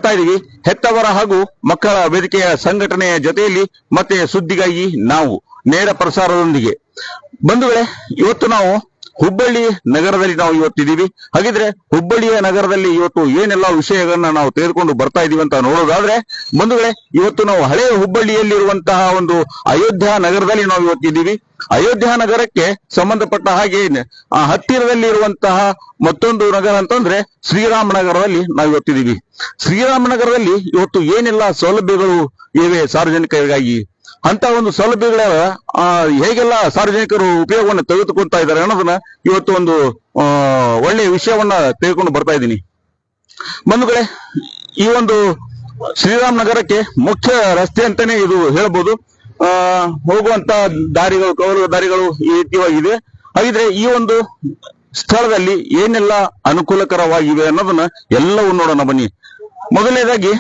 ಬರ್ತಾ ಇದೀವಿ ಹೆತ್ತವರ ಹಾಗೂ ಮಕ್ಕಳ ವೇದಿಕೆಯ ಸಂಘಟನೆಯ ಜೊತೆಯಲ್ಲಿ ಮತ್ತೆ ಸುದ್ದಿಗಾಗಿ ನಾವು ನೇರ ಪ್ರಸಾರದೊಂದಿಗೆ. ಬಂಧುಗಳೇ, ಇವತ್ತು ನಾವು ಹುಬ್ಬಳ್ಳಿ ನಗರದಲ್ಲಿ ನಾವು ಇವತ್ತಿದ್ದೀವಿ. ಹಾಗಿದ್ರೆ ಹುಬ್ಬಳ್ಳಿಯ ನಗರದಲ್ಲಿ ಇವತ್ತು ಏನೆಲ್ಲ ವಿಷಯಗಳನ್ನ ನಾವು ತೆಗೆದುಕೊಂಡು ಬರ್ತಾ ಇದೀವಿ ಅಂತ ನೋಡೋದಾದ್ರೆ, ಬಂಧುಗಳೇ, ಇವತ್ತು ನಾವು ಹಳೆಯ ಹುಬ್ಬಳ್ಳಿಯಲ್ಲಿರುವಂತಹ ಒಂದು ಅಯೋಧ್ಯ ನಗರದಲ್ಲಿ ನಾವು ಇವತ್ತಿದ್ದೀವಿ. ಅಯೋಧ್ಯ ನಗರಕ್ಕೆ ಸಂಬಂಧಪಟ್ಟ ಹಾಗೆ ಹತ್ತಿರದಲ್ಲಿ ಇರುವಂತಹ ಮತ್ತೊಂದು ನಗರ ಅಂತಂದ್ರೆ ಶ್ರೀರಾಮನಗರದಲ್ಲಿ ನಾವು ಇವತ್ತಿದ್ದೀವಿ. ಶ್ರೀರಾಮನಗರದಲ್ಲಿ ಇವತ್ತು ಏನೆಲ್ಲ ಸೌಲಭ್ಯಗಳು ಇವೆ ಸಾರ್ವಜನಿಕರಿಗಾಗಿ, ಅಂತ ಒಂದು ಸೌಲಭ್ಯಗಳ ಹೇಗೆಲ್ಲ ಸಾರ್ವಜನಿಕರು ಉಪಯೋಗವನ್ನು ತೆಗೆದುಕೊಳ್ತಾ ಇದ್ದಾರೆ ಅನ್ನೋದನ್ನ ಇವತ್ತು ಒಂದು ಒಳ್ಳೆಯ ವಿಷಯವನ್ನ ತೆಗೆದುಕೊಂಡು ಬರ್ತಾ ಇದ್ದೀನಿ. ಬಂಧುಗಳೇ, ಈ ಒಂದು ಶ್ರೀರಾಮನಗರಕ್ಕೆ ಮುಖ್ಯ ರಸ್ತೆ ಅಂತಾನೆ ಇದು ಹೇಳ್ಬೋದು. ಹೋಗುವಂತ ದಾರಿಗಳು, ಕವಲು ದಾರಿಗಳು ಈ ರೀತಿಯಾಗಿದೆ. ಹಾಗಿದ್ರೆ ಈ ಒಂದು ಸ್ಥಳದಲ್ಲಿ ಏನೆಲ್ಲ ಅನುಕೂಲಕರವಾಗಿವೆ ಅನ್ನೋದನ್ನ ಎಲ್ಲವೂ ನೋಡೋಣ ಬನ್ನಿ. ಮೊದಲನೇದಾಗಿ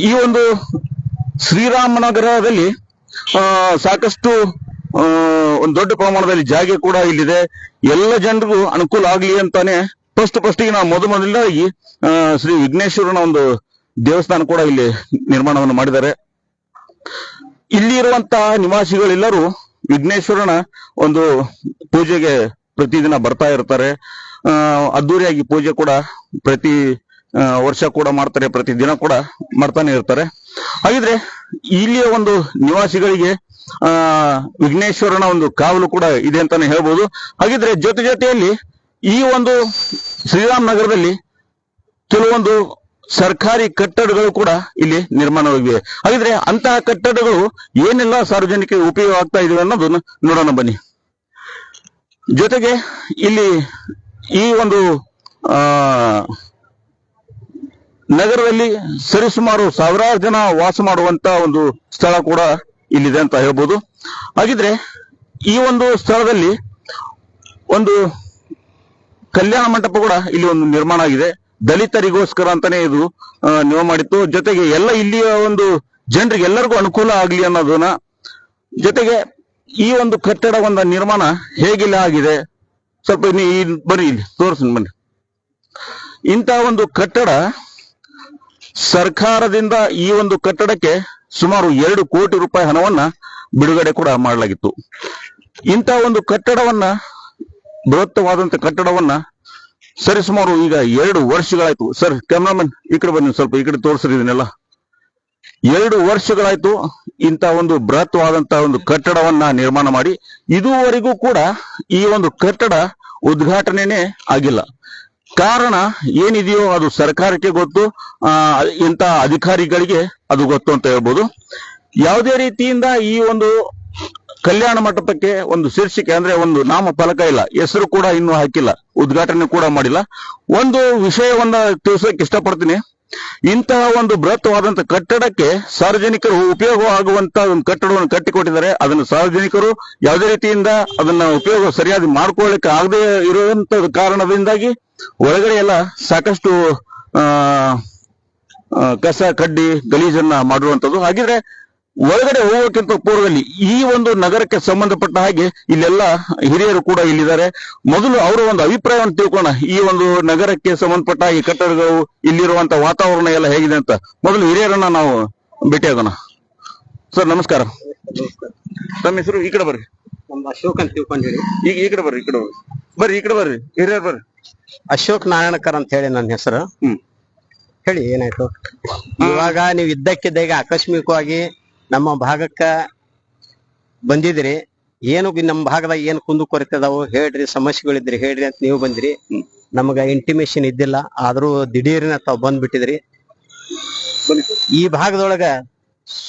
ಈ ಒಂದು ಶ್ರೀರಾಮನಗರದಲ್ಲಿ ಸಾಕಷ್ಟು ಒಂದು ದೊಡ್ಡ ಪ್ರಮಾಣದಲ್ಲಿ ಜಾಗ ಕೂಡ ಇಲ್ಲಿದೆ. ಎಲ್ಲ ಜನರಿಗೂ ಅನುಕೂಲ ಆಗ್ಲಿ ಅಂತಾನೆ ಫಸ್ಟ್ ನಾವು ಮೊದಲನೇದಾಗಿ ಶ್ರೀ ವಿಘ್ನೇಶ್ವರನ ಒಂದು ದೇವಸ್ಥಾನ ಕೂಡ ಇಲ್ಲಿ ನಿರ್ಮಾಣವನ್ನು ಮಾಡಿದ್ದಾರೆ. ಇಲ್ಲಿ ಇರುವಂತಹ ನಿವಾಸಿಗಳೆಲ್ಲರೂ ವಿಘ್ನೇಶ್ವರನ ಒಂದು ಪೂಜೆಗೆ ಪ್ರತಿದಿನ ಬರ್ತಾ ಇರ್ತಾರೆ. ಅದ್ದೂರಿಯಾಗಿ ಪೂಜೆ ಕೂಡ ಪ್ರತಿ ವರ್ಷ ಕೂಡ ಮಾಡ್ತಾರೆ, ಪ್ರತಿ ದಿನ ಕೂಡ ಮಾಡ್ತಾನೆ ಇರ್ತಾರೆ. ಹಾಗಿದ್ರೆ ಇಲ್ಲಿಯ ಒಂದು ನಿವಾಸಿಗಳಿಗೆ ವಿಘ್ನೇಶ್ವರನ ಒಂದು ಕಾವಲು ಕೂಡ ಇದೆ ಅಂತಾನೆ ಹೇಳ್ಬೋದು. ಹಾಗಿದ್ರೆ ಜೊತೆಯಲ್ಲಿ ಈ ಒಂದು ಶ್ರೀರಾಮನಗರದಲ್ಲಿ ಕೆಲವೊಂದು ಸರ್ಕಾರಿ ಕಟ್ಟಡಗಳು ಕೂಡ ಇಲ್ಲಿ ನಿರ್ಮಾಣವಾಗಿವೆ. ಹಾಗಿದ್ರೆ ಅಂತಹ ಕಟ್ಟಡಗಳು ಏನೆಲ್ಲ ಸಾರ್ವಜನಿಕರಿಗೆ ಉಪಯೋಗ ಆಗ್ತಾ ಇವೆ ಅನ್ನೋದನ್ನ ನೋಡೋಣ ಬನ್ನಿ. ಜೊತೆಗೆ ಇಲ್ಲಿ ಈ ಒಂದು ನಗರದಲ್ಲಿ ಸರಿಸುಮಾರು ಸಾವಿರಾರು ಜನ ವಾಸ ಮಾಡುವಂತ ಒಂದು ಸ್ಥಳ ಕೂಡ ಇಲ್ಲಿದೆ ಅಂತ ಹೇಳ್ಬೋದು. ಹಾಗಿದ್ರೆ ಈ ಒಂದು ಸ್ಥಳದಲ್ಲಿ ಒಂದು ಕಲ್ಯಾಣ ಮಂಟಪ ಕೂಡ ಇಲ್ಲಿ ಒಂದು ನಿರ್ಮಾಣ ಆಗಿದೆ. ದಲಿತರಿಗೋಸ್ಕರ ಅಂತಾನೆ ಇದು ನಿರ್ಮಾಣ ಮಾಡಿತ್ತು. ಜೊತೆಗೆ ಎಲ್ಲ ಇಲ್ಲಿಯ ಒಂದು ಜನರಿಗೆ ಎಲ್ಲರಿಗೂ ಅನುಕೂಲ ಆಗ್ಲಿ ಅನ್ನೋದನ್ನ, ಜೊತೆಗೆ ಈ ಒಂದು ಕಟ್ಟಡ ಒಂದು ನಿರ್ಮಾಣ ಹೇಗಿಲ್ಲ ಆಗಿದೆ ಸ್ವಲ್ಪ ಬರ್ರಿ ಇಲ್ಲಿ ತೋರಿಸ್ತೀನಿ ಬನ್ನಿ. ಇಂಥ ಒಂದು ಕಟ್ಟಡ ಸರ್ಕಾರದಿಂದ ಈ ಒಂದು ಕಟ್ಟಡಕ್ಕೆ ಸುಮಾರು 2 ಕೋಟಿ ರೂಪಾಯಿ ಹಣವನ್ನ ಬಿಡುಗಡೆ ಕೂಡ ಮಾಡಲಾಗಿತ್ತು. ಇಂಥ ಒಂದು ಕಟ್ಟಡವನ್ನ, ಬೃಹತ್ತವಾದಂತ ಕಟ್ಟಡವನ್ನ ಸರಿಸುಮಾರು ಈಗ 2 ವರ್ಷಗಳಾಯ್ತು. ಸರ್ ಕ್ಯಾಮ್ರಾಮನ್ ಈ ಕಡೆ ಬನ್ನಿ, ಸ್ವಲ್ಪ ಈ ಕಡೆ ತೋರಿಸ್ರಿ ಇದನ್ನೆಲ್ಲ. 2 ವರ್ಷಗಳಾಯ್ತು ಇಂಥ ಒಂದು ಬೃಹತ್ವಾದಂತಹ ಒಂದು ಕಟ್ಟಡವನ್ನ ನಿರ್ಮಾಣ ಮಾಡಿ. ಇದುವರೆಗೂ ಕೂಡ ಈ ಒಂದು ಕಟ್ಟಡ ಉದ್ಘಾಟನೆನೇ ಆಗಿಲ್ಲ. ಕಾರಣ ಏನಿದೆಯೋ ಅದು ಸರ್ಕಾರಕ್ಕೆ ಗೊತ್ತು, ಇಂಥ ಅಧಿಕಾರಿಗಳಿಗೆ ಅದು ಗೊತ್ತು ಅಂತ ಹೇಳ್ಬೋದು. ಯಾವುದೇ ರೀತಿಯಿಂದ ಈ ಒಂದು ಕಲ್ಯಾಣ ಮಂಟಪಕ್ಕೆ ಒಂದು ಶೀರ್ಷಿಕೆ ಅಂದ್ರೆ ಒಂದು ನಾಮ ಫಲಕ ಇಲ್ಲ, ಹೆಸರು ಕೂಡ ಇನ್ನೂ ಹಾಕಿಲ್ಲ, ಉದ್ಘಾಟನೆ ಕೂಡ ಮಾಡಿಲ್ಲ. ಒಂದು ವಿಷಯವನ್ನ ತಿಳಿಸೋಕೆ ಇಷ್ಟಪಡ್ತೀನಿ. ಇಂತಹ ಒಂದು ಬೃಹತ್ವಾದಂತ ಕಟ್ಟಡಕ್ಕೆ ಸಾರ್ವಜನಿಕರು ಉಪಯೋಗ ಆಗುವಂತ ಒಂದು ಕಟ್ಟಡವನ್ನು ಕಟ್ಟಿಕೊಟ್ಟಿದ್ದಾರೆ. ಅದನ್ನು ಸಾರ್ವಜನಿಕರು ಯಾವುದೇ ರೀತಿಯಿಂದ ಅದನ್ನ ಉಪಯೋಗ ಸರಿಯಾಗಿ ಮಾಡ್ಕೊಳ್ಳಿಕ್ಕೆ ಆಗದೆ ಇರುವಂತ ಕಾರಣದಿಂದಾಗಿ ಒಳಗಡೆ ಎಲ್ಲ ಸಾಕಷ್ಟು ಕಸ ಕಡ್ಡಿ ಗಲೀಜನ್ನ ಮಾಡುವಂಥದ್ದು. ಹಾಗಿದ್ರೆ ಒಳಗಡೆ ಹೋಗೋಕ್ಕಿಂತ ಪೂರ್ವದಲ್ಲಿ ಈ ಒಂದು ನಗರಕ್ಕೆ ಸಂಬಂಧಪಟ್ಟ ಹಾಗೆ ಇಲ್ಲೆಲ್ಲ ಹಿರಿಯರು ಕೂಡ ಇಲ್ಲಿದ್ದಾರೆ. ಮೊದಲು ಅವರ ಒಂದು ಅಭಿಪ್ರಾಯವನ್ನು ತಿಳ್ಕೋಣ. ಈ ಒಂದು ನಗರಕ್ಕೆ ಸಂಬಂಧಪಟ್ಟ ಈ ಕಟ್ಟಡಗಳು, ಇಲ್ಲಿರುವಂತ ವಾತಾವರಣ ಎಲ್ಲ ಹೇಗಿದೆ ಅಂತ ಮೊದಲು ಹಿರಿಯರನ್ನ ನಾವು ಭೇಟಿಯಾಗೋಣ. ಸರ್ ನಮಸ್ಕಾರ. ತಮ್ಮ ಹೆಸರು? ಈ ಕಡೆ ಬರ್ರಿ. ಅಶೋಕ್ ಅಂತ ತಿಳ್ಕೊಂಡಿರಿ. ಈಗ ಈ ಕಡೆ ಬರ್ರಿ, ಈ ಕಡೆ ಬರ್ರಿ, ಈ ಕಡೆ ಬರ್ರಿ, ಹಿರಿಯರು ಬರ್ರಿ. ಅಶೋಕ್ ನಾರಾಯಣಕರ್ ಅಂತ ಹೇಳಿ ನನ್ನ ಹೆಸರು. ಹೇಳಿ ಏನಾಯ್ತು? ಇವಾಗ ನೀವು ಇದ್ದಕ್ಕಿದ್ದಾಗ ಆಕಸ್ಮಿಕವಾಗಿ ನಮ್ಮ ಭಾಗಕ್ಕ ಬಂದಿದ್ರಿ. ಏನು ನಮ್ಮ ಭಾಗದಾಗ ಏನ್ ಕುಂದು ಕೊರತೆ ಅದಾವು ಹೇಳ್ರಿ, ಸಮಸ್ಯೆಗಳಿದ್ರಿ ಹೇಳ್ರಿ ಅಂತ ನೀವು ಬಂದ್ರಿ. ನಮಗ ಇಂಟಿಮೇಶನ್ ಇದ್ದಿಲ್ಲ, ಆದ್ರೂ ದಿಢೀರ್ನ ತಾವ್ ಬಂದ್ಬಿಟ್ಟಿದ್ರಿ. ಈ ಭಾಗದೊಳಗ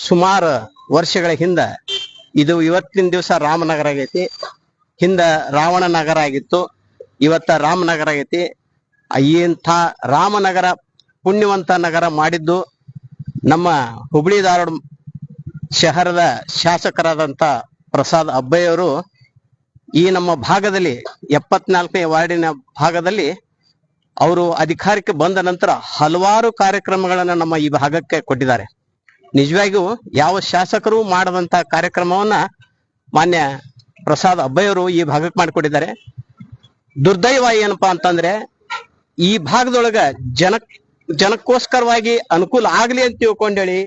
ಸುಮಾರು ವರ್ಷಗಳ ಹಿಂದ ಇದು ಇವತ್ತಿನ ದಿವಸ ರಾಮನಗರ ಆಗೈತಿ. ಹಿಂದ ರಾವಣ ನಗರ ಆಗಿತ್ತು, ಇವತ್ತ ರಾಮನಗರ ಆಗೈತಿ. ಇಂಥ ರಾಮನಗರ ಪುಣ್ಯವಂತ ನಗರ ಮಾಡಿದ್ದು ನಮ್ಮ ಹುಬ್ಬಳ್ಳಿ ಧಾರವಾಡ ಶಹರದ ಶಾಸಕರಾದಂತ ಪ್ರಸಾದ್ ಅಬ್ಬಯ್ಯವರು ಈ ನಮ್ಮ ಭಾಗದಲ್ಲಿ 74ನೇ ವಾರ್ಡಿನ ಭಾಗದಲ್ಲಿ ಅವರು ಅಧಿಕಾರಕ್ಕೆ ಬಂದ ನಂತರ ಹಲವಾರು ಕಾರ್ಯಕ್ರಮಗಳನ್ನ ನಮ್ಮ ಈ ಭಾಗಕ್ಕೆ ಕೊಟ್ಟಿದ್ದಾರೆ. ನಿಜವಾಗಿಯೂ ಯಾವ ಶಾಸಕರು ಮಾಡದಂತ ಕಾರ್ಯಕ್ರಮವನ್ನ ಮಾನ್ಯ ಪ್ರಸಾದ್ ಅಬ್ಬಯ್ಯವರು ಈ ಭಾಗಕ್ಕೆ ಮಾಡಿಕೊಟ್ಟಿದ್ದಾರೆ. ದುರ್ದೈವ ಏನಪ್ಪಾ ಅಂತಂದ್ರೆ ಈ ಭಾಗದೊಳಗ ಜನಕ್ಕೋಸ್ಕರವಾಗಿ ಅನುಕೂಲ ಆಗ್ಲಿ ಅಂತ ತಿಳ್ಕೊಂಡೇಳಿ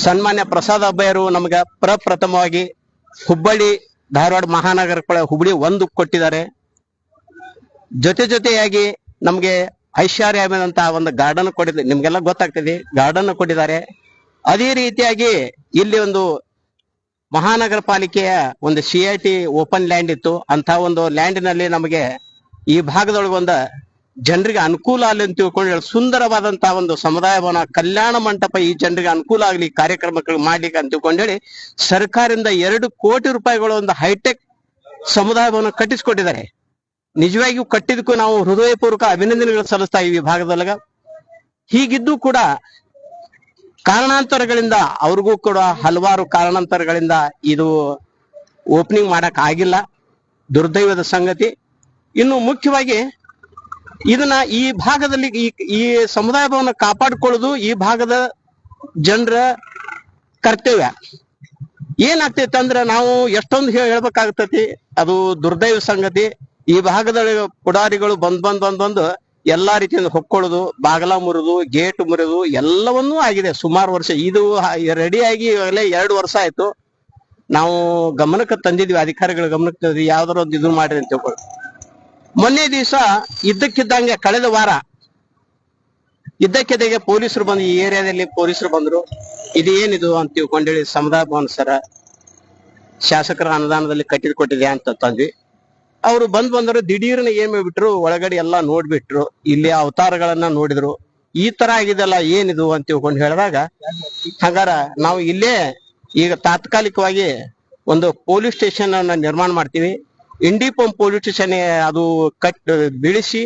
ಸನ್ಮಾನ್ಯ ಪ್ರಸಾದ್ ಅಬ್ಬಯ್ಯರು ನಮ್ಗ ಪ್ರಪ್ರಥಮವಾಗಿ ಹುಬ್ಬಳ್ಳಿ ಧಾರವಾಡ ಮಹಾನಗರ ಹುಬ್ಬಳ್ಳಿ 1 ಕೊಟ್ಟಿದ್ದಾರೆ. ಜೊತೆಯಾಗಿ ನಮ್ಗೆ ಐಶ್ವರ್ಯವಂತ ಒಂದು ಗಾರ್ಡನ್ ಕೊಟ್ಟಿದ್ದಾರೆ. ನಿಮ್ಗೆಲ್ಲ ಗೊತ್ತಾಗ್ತದೆ, ಗಾರ್ಡನ್ ಕೊಟ್ಟಿದ್ದಾರೆ. ಅದೇ ರೀತಿಯಾಗಿ ಇಲ್ಲಿ ಒಂದು ಮಹಾನಗರ ಪಾಲಿಕೆಯ ಒಂದು CIT ಓಪನ್ ಲ್ಯಾಂಡ್ ಇತ್ತು. ಅಂತ ಒಂದು ಲ್ಯಾಂಡಿನಲ್ಲಿ ನಮಗೆ ಈ ಭಾಗದೊಳಗೆ ಒಂದು ಜನರಿಗೆ ಅನುಕೂಲ ಆಗಲಿ ಅಂತ ತಿಳ್ಕೊಂಡು ಸುಂದರವಾದಂತಹ ಒಂದು ಸಮುದಾಯ ಭವನ ಕಲ್ಯಾಣ ಮಂಟಪ ಈ ಜನರಿಗೆ ಅನುಕೂಲ ಆಗಲಿ ಕಾರ್ಯಕ್ರಮಗಳು ಮಾಡ್ಲಿಕ್ಕೆ ಅಂತ ತಿಳ್ಕೊಂಡೇಳಿ ಸರ್ಕಾರದಿಂದ 2 ಕೋಟಿ ರೂಪಾಯಿಗಳ ಒಂದು ಹೈಟೆಕ್ ಸಮುದಾಯ ಭವನ ಕಟ್ಟಿಸಿಕೊಟ್ಟಿದ್ದಾರೆ. ನಿಜವಾಗಿಯೂ ಕಟ್ಟಿದಕ್ಕೂ ನಾವು ಹೃದಯಪೂರ್ವಕ ಅಭಿನಂದನೆಗಳು ಸಲ್ಲಿಸ್ತಾ ಈ ಭಾಗದೊಳಗ. ಹೀಗಿದ್ದು ಕೂಡ ಕಾರಣಾಂತರಗಳಿಂದ ಅವ್ರಿಗೂ ಕೂಡ ಹಲವಾರು ಕಾರಣಾಂತರಗಳಿಂದ ಇದು ಓಪನಿಂಗ್ ಮಾಡಕ್ ಆಗಿಲ್ಲ, ದುರ್ದೈವದ ಸಂಗತಿ. ಇನ್ನು ಮುಖ್ಯವಾಗಿ ಇದನ್ನ ಈ ಭಾಗದಲ್ಲಿ ಈ ಸಮುದಾಯ ಭವನ ಕಾಪಾಡಿಕೊಳ್ಳೋದು ಈ ಭಾಗದ ಜನರ ಕರ್ತವ್ಯ. ಏನಾಗ್ತೈತೆ ಅಂದ್ರೆ ನಾವು ಎಷ್ಟೊಂದು ಹೇಳ್ಬೇಕಾಗ್ತತಿ, ಅದು ದುರ್ದೈವ ಸಂಗತಿ. ಈ ಭಾಗದ ಪುಡಾರಿಗಳು ಬಂದು ಎಲ್ಲಾ ರೀತಿಯಿಂದ ಹೊಕ್ಕೊಳ್ಳೋದು, ಬಾಗಲ ಮುರಿದು, ಗೇಟ್ ಮುರಿದು ಎಲ್ಲವನ್ನೂ ಆಗಿದೆ. ಸುಮಾರು ವರ್ಷ ಇದು ರೆಡಿ ಆಗಿ ಇವಾಗಲೇ 2 ವರ್ಷ ಆಯ್ತು. ನಾವು ಗಮನಕ್ಕೆ ತಂದಿದ್ವಿ, ಅಧಿಕಾರಿಗಳ ಗಮನಕ್ಕೆ ತಂದಿದ್ವಿ, ಯಾವ್ದಾರ ಒಂದು ಇದು ಮಾಡ್ರಿ ಅಂತ ತಿಳ್ಕೊಂಡು. ಮೊನ್ನೆ ದಿವಸ ಇದ್ದಕ್ಕಿದ್ದಂಗೆ ಕಳೆದ ವಾರ ಇದ್ದಕ್ಕಿದ್ದಂಗೆ ಪೊಲೀಸರು ಬಂದು ಈ ಏರಿಯಾದಲ್ಲಿ ಪೊಲೀಸರು ಬಂದ್ರು. ಇದು ಏನಿದು ಅಂತ ತಿಳ್ಕೊಂಡೇಳಿ ಸಮುದಾಯ ಭವನ ಸರ ಶಾಸಕರ ಅನುದಾನದಲ್ಲಿ ಕಟ್ಟಿಕೊಟ್ಟಿದೆ ಅಂತ ತಂದ್ವಿ. ಅವರು ಬಂದ್ರು, ದಿಢೀರ್ನ ಏನ್ ಮಾಡ್ಬಿಟ್ರು, ಒಳಗಡೆ ಎಲ್ಲಾ ನೋಡ್ಬಿಟ್ರು, ಇಲ್ಲಿ ಅವತಾರಗಳನ್ನ ನೋಡಿದ್ರು. ಈ ತರ ಆಗಿದೆಲ್ಲ ಏನಿದು ಅಂತ ತಿಳ್ಕೊಂಡು ಹೇಳಿದಾಗ, ಹಾಗಾರ ನಾವು ಇಲ್ಲೇ ಈಗ ತಾತ್ಕಾಲಿಕವಾಗಿ ಒಂದು ಪೊಲೀಸ್ ಸ್ಟೇಷನ್ ಅನ್ನ ನಿರ್ಮಾಣ ಮಾಡ್ತೀವಿ. ಇಂಡಿಪಂ ಪೊಲೀಸ್ ಸ್ಟೇಷನ್ ಅದು ಬೀಳಿಸಿ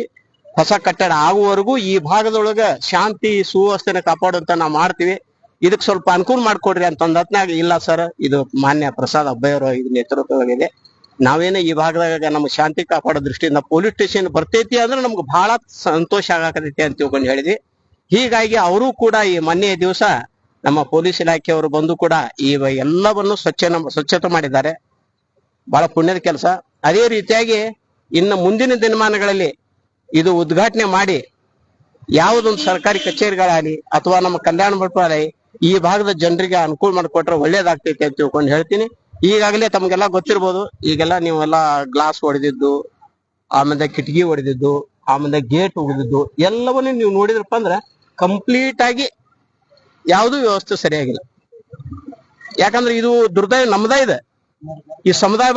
ಹೊಸ ಕಟ್ಟಡ ಆಗುವವರೆಗೂ ಈ ಭಾಗದೊಳಗ ಶಾಂತಿ ಸುವ್ಯವಸ್ಥೆನ ಕಾಪಾಡುವಂತ ನಾವು ಮಾಡ್ತೀವಿ. ಇದಕ್ ಸ್ವಲ್ಪ ಅನುಕೂಲ ಮಾಡ್ಕೊಡ್ರಿ ಅಂತಂದ್ನಾಗ, ಇಲ್ಲ ಸರ್, ಇದು ಮಾನ್ಯ ಪ್ರಸಾದ್ ಅಬ್ಬಯ್ಯವರು ಇದು ನೇತೃತ್ವವಾಗಿದೆ. ನಾವೇನೇ ಈ ಭಾಗದಾಗ ನಮ್ಮ ಶಾಂತಿ ಕಾಪಾಡೋ ದೃಷ್ಟಿಯಿಂದ ಪೊಲೀಸ್ ಸ್ಟೇಷನ್ ಬರ್ತೈತಿ ಅಂದ್ರೆ ನಮ್ಗೆ ಬಹಳ ಸಂತೋಷ ಆಗತೈತಿ ಅಂತ ತಿಳ್ಕೊಂಡು ಹೇಳಿದ್ವಿ. ಹೀಗಾಗಿ ಅವರು ಕೂಡ ಈ ಮೊನ್ನೆ ದಿವಸ ನಮ್ಮ ಪೊಲೀಸ್ ಇಲಾಖೆಯವರು ಬಂದು ಕೂಡ ಈ ಎಲ್ಲವನ್ನು ಸ್ವಚ್ಛತೆ ಮಾಡಿದ್ದಾರೆ. ಬಹಳ ಪುಣ್ಯದ ಕೆಲಸ. ಅದೇ ರೀತಿಯಾಗಿ ಇನ್ನು ಮುಂದಿನ ದಿನಮಾನಗಳಲ್ಲಿ ಇದು ಉದ್ಘಾಟನೆ ಮಾಡಿ ಯಾವುದೊಂದು ಸರ್ಕಾರಿ ಕಚೇರಿಗಳಾಗಲಿ ಅಥವಾ ನಮ್ಮ ಕಲ್ಯಾಣ ಮಂಟಪ ಈ ಭಾಗದ ಜನರಿಗೆ ಅನುಕೂಲ ಮಾಡಿಕೊಟ್ರೆ ಒಳ್ಳೇದಾಗ್ತೈತಿ ಅಂತ ತಿಳ್ಕೊಂಡು ಹೇಳ್ತೀನಿ. ಈಗಾಗಲೇ ತಮಗೆಲ್ಲ ಗೊತ್ತಿರ್ಬೋದು, ಈಗೆಲ್ಲ ನೀವೆಲ್ಲ ಗ್ಲಾಸ್ ಹೊಡೆದಿದ್ದು, ಆಮೇಲೆ ಕಿಟಕಿ ಹೊಡೆದಿದ್ದು, ಆಮೇಲೆ ಗೇಟ್ ಹೊಡೆದಿದ್ದು ಎಲ್ಲವನ್ನೂ ನೀವು ನೋಡಿದ್ರಪ್ಪ ಅಂದ್ರೆ ಕಂಪ್ಲೀಟ್ ಆಗಿ ಯಾವುದೂ ವ್ಯವಸ್ಥೆ ಸರಿಯಾಗಿಲ್ಲ. ಯಾಕಂದ್ರೆ ಇದು ದುರ್ದೈವ ನಮ್ದೇ ಇದೆ. ಈ ಸಮುದಾಯ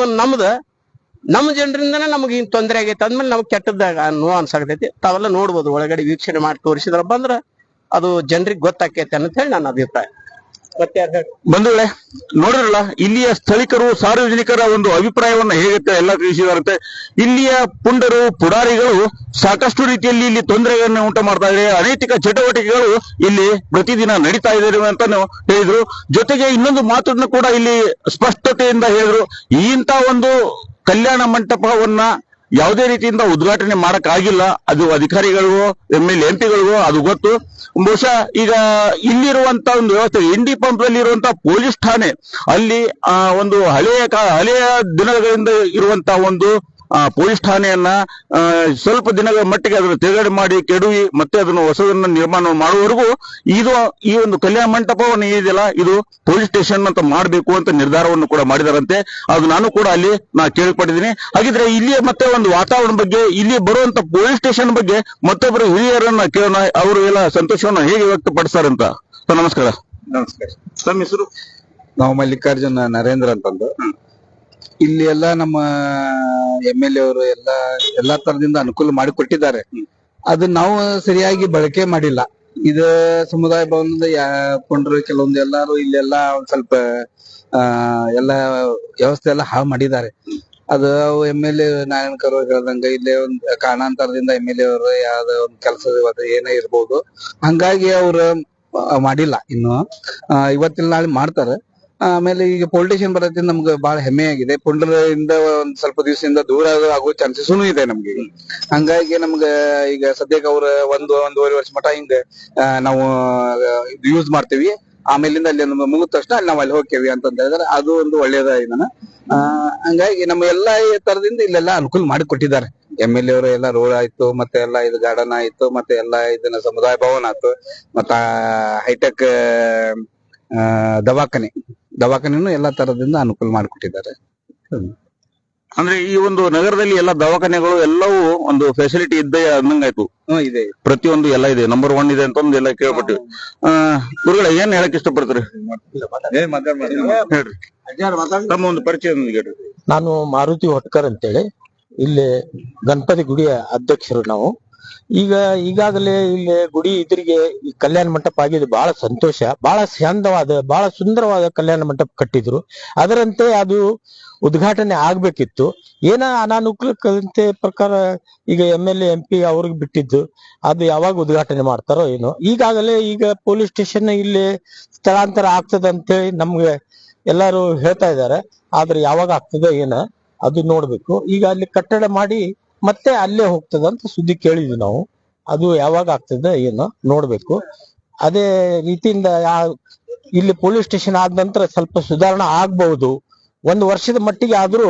ನಮ್ಮ ಜನರಿಂದನೇ ನಮ್ಗೆ ಹಿಂಗ್ ತೊಂದರೆ ಆಗೈತೆ ಅಂದ್ಮೇಲೆ ನಮ್ಗೆ ಕೆಟ್ಟದಾಗ ನೋವು ಅನ್ಸಾಕತೈತಿ. ತಾವೆಲ್ಲ ನೋಡ್ಬೋದು, ಒಳಗಡೆ ವೀಕ್ಷಣೆ ಮಾಡಿ ತೋರಿಸಿದ್ರಪ್ಪ ಅಂದ್ರೆ ಅದು ಜನರಿಗೆ ಗೊತ್ತಾಕೈತೆ ಅಂತ ಹೇಳಿ ನನ್ನ ಅಭಿಪ್ರಾಯ. ಬಂಧುಗಳೇ, ನೋಡಿರಲ್ಲ ಇಲ್ಲಿಯ ಸ್ಥಳೀಕರು ಸಾರ್ವಜನಿಕರ ಒಂದು ಅಭಿಪ್ರಾಯವನ್ನ ಹೇಗೆ ಎಲ್ಲ ತಿಳಿಸಿದಾರಂತೆ. ಇಲ್ಲಿಯ ಪುಂಡರು ಪುಡಾರಿಗಳು ಸಾಕಷ್ಟು ರೀತಿಯಲ್ಲಿ ಇಲ್ಲಿ ತೊಂದರೆಯನ್ನು ಉಂಟು ಮಾಡ್ತಾ ಇದ್ದಾರೆ. ಅನೈತಿಕ ಚಟುವಟಿಕೆಗಳು ಇಲ್ಲಿ ಪ್ರತಿದಿನ ನಡೀತಾ ಇದ್ದಾರೆ ಅಂತಾನು ಹೇಳಿದ್ರು. ಜೊತೆಗೆ ಇನ್ನೊಂದು ಮಾತನ್ನು ಕೂಡ ಇಲ್ಲಿ ಸ್ಪಷ್ಟತೆಯಿಂದ ಹೇಳಿದ್ರು. ಇಂಥ ಒಂದು ಕಲ್ಯಾಣ ಮಂಟಪವನ್ನ ಯಾವುದೇ ರೀತಿಯಿಂದ ಉದ್ಘಾಟನೆ ಮಾಡಕ್ ಆಗಿಲ್ಲ. ಅದು ಅಧಿಕಾರಿಗಳಿಗೂ MLA MP ಗಳಿಗೂ ಅದು ಗೊತ್ತು. ಬಹುಶಃ ಈಗ ಇಲ್ಲಿರುವಂತ ಒಂದು ವ್ಯವಸ್ಥೆ ಇಂಡಿಪಂಪ್ದಲ್ಲಿ ಇರುವಂತಹ ಪೊಲೀಸ್ ಠಾಣೆ, ಅಲ್ಲಿ ಒಂದು ಹಳೆಯ ದಿನಗಳಿಂದ ಇರುವಂತಹ ಒಂದು ಪೊಲೀಸ್ ಠಾಣೆಯನ್ನ ಸ್ವಲ್ಪ ದಿನಗಳ ಮಟ್ಟಿಗೆ ಅದನ್ನು ತಿರುಗಡೆ ಮಾಡಿ ಕೆಡವಿ ಮತ್ತೆ ಅದನ್ನು ಹೊಸದನ್ನ ನಿರ್ಮಾಣ ಮಾಡುವವರೆಗೂ ಈ ಒಂದು ಕಲ್ಯಾಣ ಮಂಟಪವನ್ನು ಏನಿದೆಯಲ್ಲ ಇದು ಪೊಲೀಸ್ ಸ್ಟೇಷನ್ ಅಂತ ಮಾಡಬೇಕು ಅಂತ ನಿರ್ಧಾರವನ್ನು ಕೂಡ ಮಾಡಿದಾರಂತೆ. ಅದು ನಾನು ಕೂಡ ಅಲ್ಲಿ ಕೇಳ್ಪಟ್ಟಿದ್ದೀನಿ. ಹಾಗಿದ್ರೆ ಇಲ್ಲಿಯ ಮತ್ತೆ ಒಂದು ವಾತಾವರಣ ಬಗ್ಗೆ, ಇಲ್ಲಿ ಬರುವಂತ ಪೊಲೀಸ್ ಸ್ಟೇಷನ್ ಬಗ್ಗೆ ಮತ್ತೊಬ್ಬರು ಹಿರಿಯರನ್ನ ಕೇಳೋಣ, ಅವರು ಎಲ್ಲ ಸಂತೋಷವನ್ನು ಹೇಗೆ ವ್ಯಕ್ತಪಡಿಸ್ತಾರಂತ. ನಮಸ್ಕಾರ. ನಮಸ್ಕಾರ. ತಮ್ಮ ಹೆಸರು? ನಾವು ಮಲ್ಲಿಕಾರ್ಜುನ ನರೇಂದ್ರ ಅಂತಂದು. ಇಲ್ಲಿ ಎಲ್ಲ ನಮ್ಮ MLA ಅವರು ಎಲ್ಲಾ ತರದಿಂದ ಅನುಕೂಲ ಮಾಡಿಕೊಟ್ಟಿದ್ದಾರೆ. ಅದನ್ನ ನಾವು ಸರಿಯಾಗಿ ಬಳಕೆ ಮಾಡಿಲ್ಲ. ಇದು ಸಮುದಾಯ ಭವನದ ಪುಂಡರು ಕೆಲವೊಂದು ಎಲ್ಲಾರು ಇಲ್ಲೆಲ್ಲ ಒಂದ್ ಸ್ವಲ್ಪ ಎಲ್ಲ ವ್ಯವಸ್ಥೆ ಎಲ್ಲ ಹಾಳು ಮಾಡಿದ್ದಾರೆ. ಅದು MLA ನಾರಾಯಣಕರ್ ಅವರು ಹೇಳ್ದಂಗ ಇಲ್ಲೇ ಒಂದ್ ಕಾರಣಾಂತರದಿಂದ MLA ಅವರು ಯಾವ್ದೋ ಒಂದ್ ಕೆಲಸದ ಏನೇ ಇರ್ಬೋದು, ಹಂಗಾಗಿ ಅವ್ರು ಮಾಡಿಲ್ಲ. ಇನ್ನು ಇವತ್ತಿನ ನಾಳೆ ಮಾಡ್ತಾರೆ. ಆಮೇಲೆ ಈಗ ಪೊಲಿಟಿಷಿಯನ್ ಬರೋದ್ರಿಂದ ನಮ್ಗೆ ಬಹಳ ಹೆಮ್ಮೆ ಆಗಿದೆ. ಪುಂಡರಿಂದ ಒಂದ್ ಸ್ವಲ್ಪ ದಿವಸದಿಂದ ದೂರ ಆಗೋ ಚಾನ್ಸಸ್ ಇದೆ ನಮ್ಗೆ. ಹಂಗಾಗಿ ನಮ್ಗ ಈಗ ಸದ್ಯಕ್ಕೆ ಅವ್ರ ಒಂದೂವರೆ ವರ್ಷ ಮಠ ಹಿಂಗ ನಾವು ಯೂಸ್ ಮಾಡ್ತೀವಿ. ಆಮೇಲಿಂದ ಅಲ್ಲಿ ಮುಗಿದ ತಕ್ಷಣ ಅಲ್ಲಿ ನಾವು ಅಲ್ಲಿ ಹೋಗ್ತೇವಿ ಅಂತ ಹೇಳಿದ್ರೆ ಅದು ಒಂದು ಒಳ್ಳೇದ ಇದನ್ನ. ಹಂಗಾಗಿ ನಮ್ಮ ಎಲ್ಲಾ ತರದಿಂದ ಇಲ್ಲೆಲ್ಲ ಅನುಕೂಲ ಮಾಡಿ ಕೊಟ್ಟಿದ್ದಾರೆ. MLA ಅವರು ಎಲ್ಲ ರೋಡ್ ಆಯ್ತು, ಮತ್ತೆ ಎಲ್ಲ ಇದು ಗಾರ್ಡನ್ ಆಯ್ತು, ಮತ್ತೆ ಎಲ್ಲ ಇದನ್ನ ಸಮುದಾಯ ಭವನ ಆಯ್ತು, ಮತ್ತ ಹೈಟೆಕ್ ದವಾಖಾನೆನು ಎಲ್ಲಾ ತರದಿಂದ ಅನುಕೂಲ ಮಾಡಿಕೊಟ್ಟಿದ್ದಾರೆ. ಅಂದ್ರೆ ಈ ಒಂದು ನಗರದಲ್ಲಿ ಎಲ್ಲ ದವಾಖಾನೆಗಳು ಎಲ್ಲವೂ ಒಂದು ಫೆಸಿಲಿಟಿ ಇದ್ದೇ ಅನ್ನಂಗಾಯ್ತು. ಇದೆ, ಪ್ರತಿಯೊಂದು ಎಲ್ಲ ಇದೆ, ನಂಬರ್ 1 ಇದೆ ಅಂತ ಒಂದು ಎಲ್ಲ ಕೇಳ್ಪಟ್ಟಿವಿ. ಗುರುಗಳ ಏನ್ ಹೇಳಕ್ ಇಷ್ಟಪಡ್ತೀರಿ? ಹೇಳ್ರಿ, ತಮ್ಮ ಒಂದು ಪರಿಚಯ ಹೇಳ್ರಿ. ನಾನು ಮಾರುತಿ ಹೊಟ್ಕರ್ ಅಂತೇಳಿ ಇಲ್ಲಿ ಗಣಪತಿ ಗುಡಿಯ ಅಧ್ಯಕ್ಷರು ನಾವು. ಈಗಾಗಲೇ ಇಲ್ಲಿ ಗುಡಿ ಎದುರಿಗೆ ಈ ಕಲ್ಯಾಣ ಮಂಟಪ ಆಗಿದೆ. ಬಹಳ ಸಂತೋಷ, ಬಹಳ ಚಂದವಾದ, ಬಹಳ ಸುಂದರವಾದ ಕಲ್ಯಾಣ ಮಂಟಪ ಕಟ್ಟಿದ್ರು. ಅದರಂತೆ ಅದು ಉದ್ಘಾಟನೆ ಆಗ್ಬೇಕಿತ್ತು. ಏನ ಅನಾನುಕೂಲತೆ ಪ್ರಕಾರ ಈಗ MLA MP ಅವ್ರಿಗೆ ಬಿಟ್ಟಿದ್ದು, ಅದು ಯಾವಾಗ ಉದ್ಘಾಟನೆ ಮಾಡ್ತಾರೋ ಏನೋ. ಈಗ ಪೊಲೀಸ್ ಸ್ಟೇಷನ್ ಇಲ್ಲಿ ಸ್ಥಳಾಂತರ ಆಗ್ತದೆ ಅಂತೇಳಿ ನಮ್ಗೆ ಎಲ್ಲಾರು ಹೇಳ್ತಾ ಇದ್ದಾರೆ. ಆದ್ರೆ ಯಾವಾಗ ಆಗ್ತದೆ ಏನ ಅದು ನೋಡ್ಬೇಕು. ಈಗ ಅಲ್ಲಿ ಕಟ್ಟಡ ಮಾಡಿ ಮತ್ತೆ ಅಲ್ಲೇ ಹೋಗ್ತದ ಅಂತ ಸುದ್ದಿ ಕೇಳಿದ್ವಿ ನಾವು. ಅದು ಯಾವಾಗ ಆಗ್ತದೆ ಏನೋ ನೋಡ್ಬೇಕು. ಅದೇ ರೀತಿಯಿಂದ ಇಲ್ಲಿ ಪೊಲೀಸ್ ಸ್ಟೇಷನ್ ಆದ ನಂತರ ಸ್ವಲ್ಪ ಸುಧಾರಣೆ ಆಗ್ಬಹುದು. 1 ವರ್ಷದ ಮಟ್ಟಿಗೆ ಆದ್ರೂ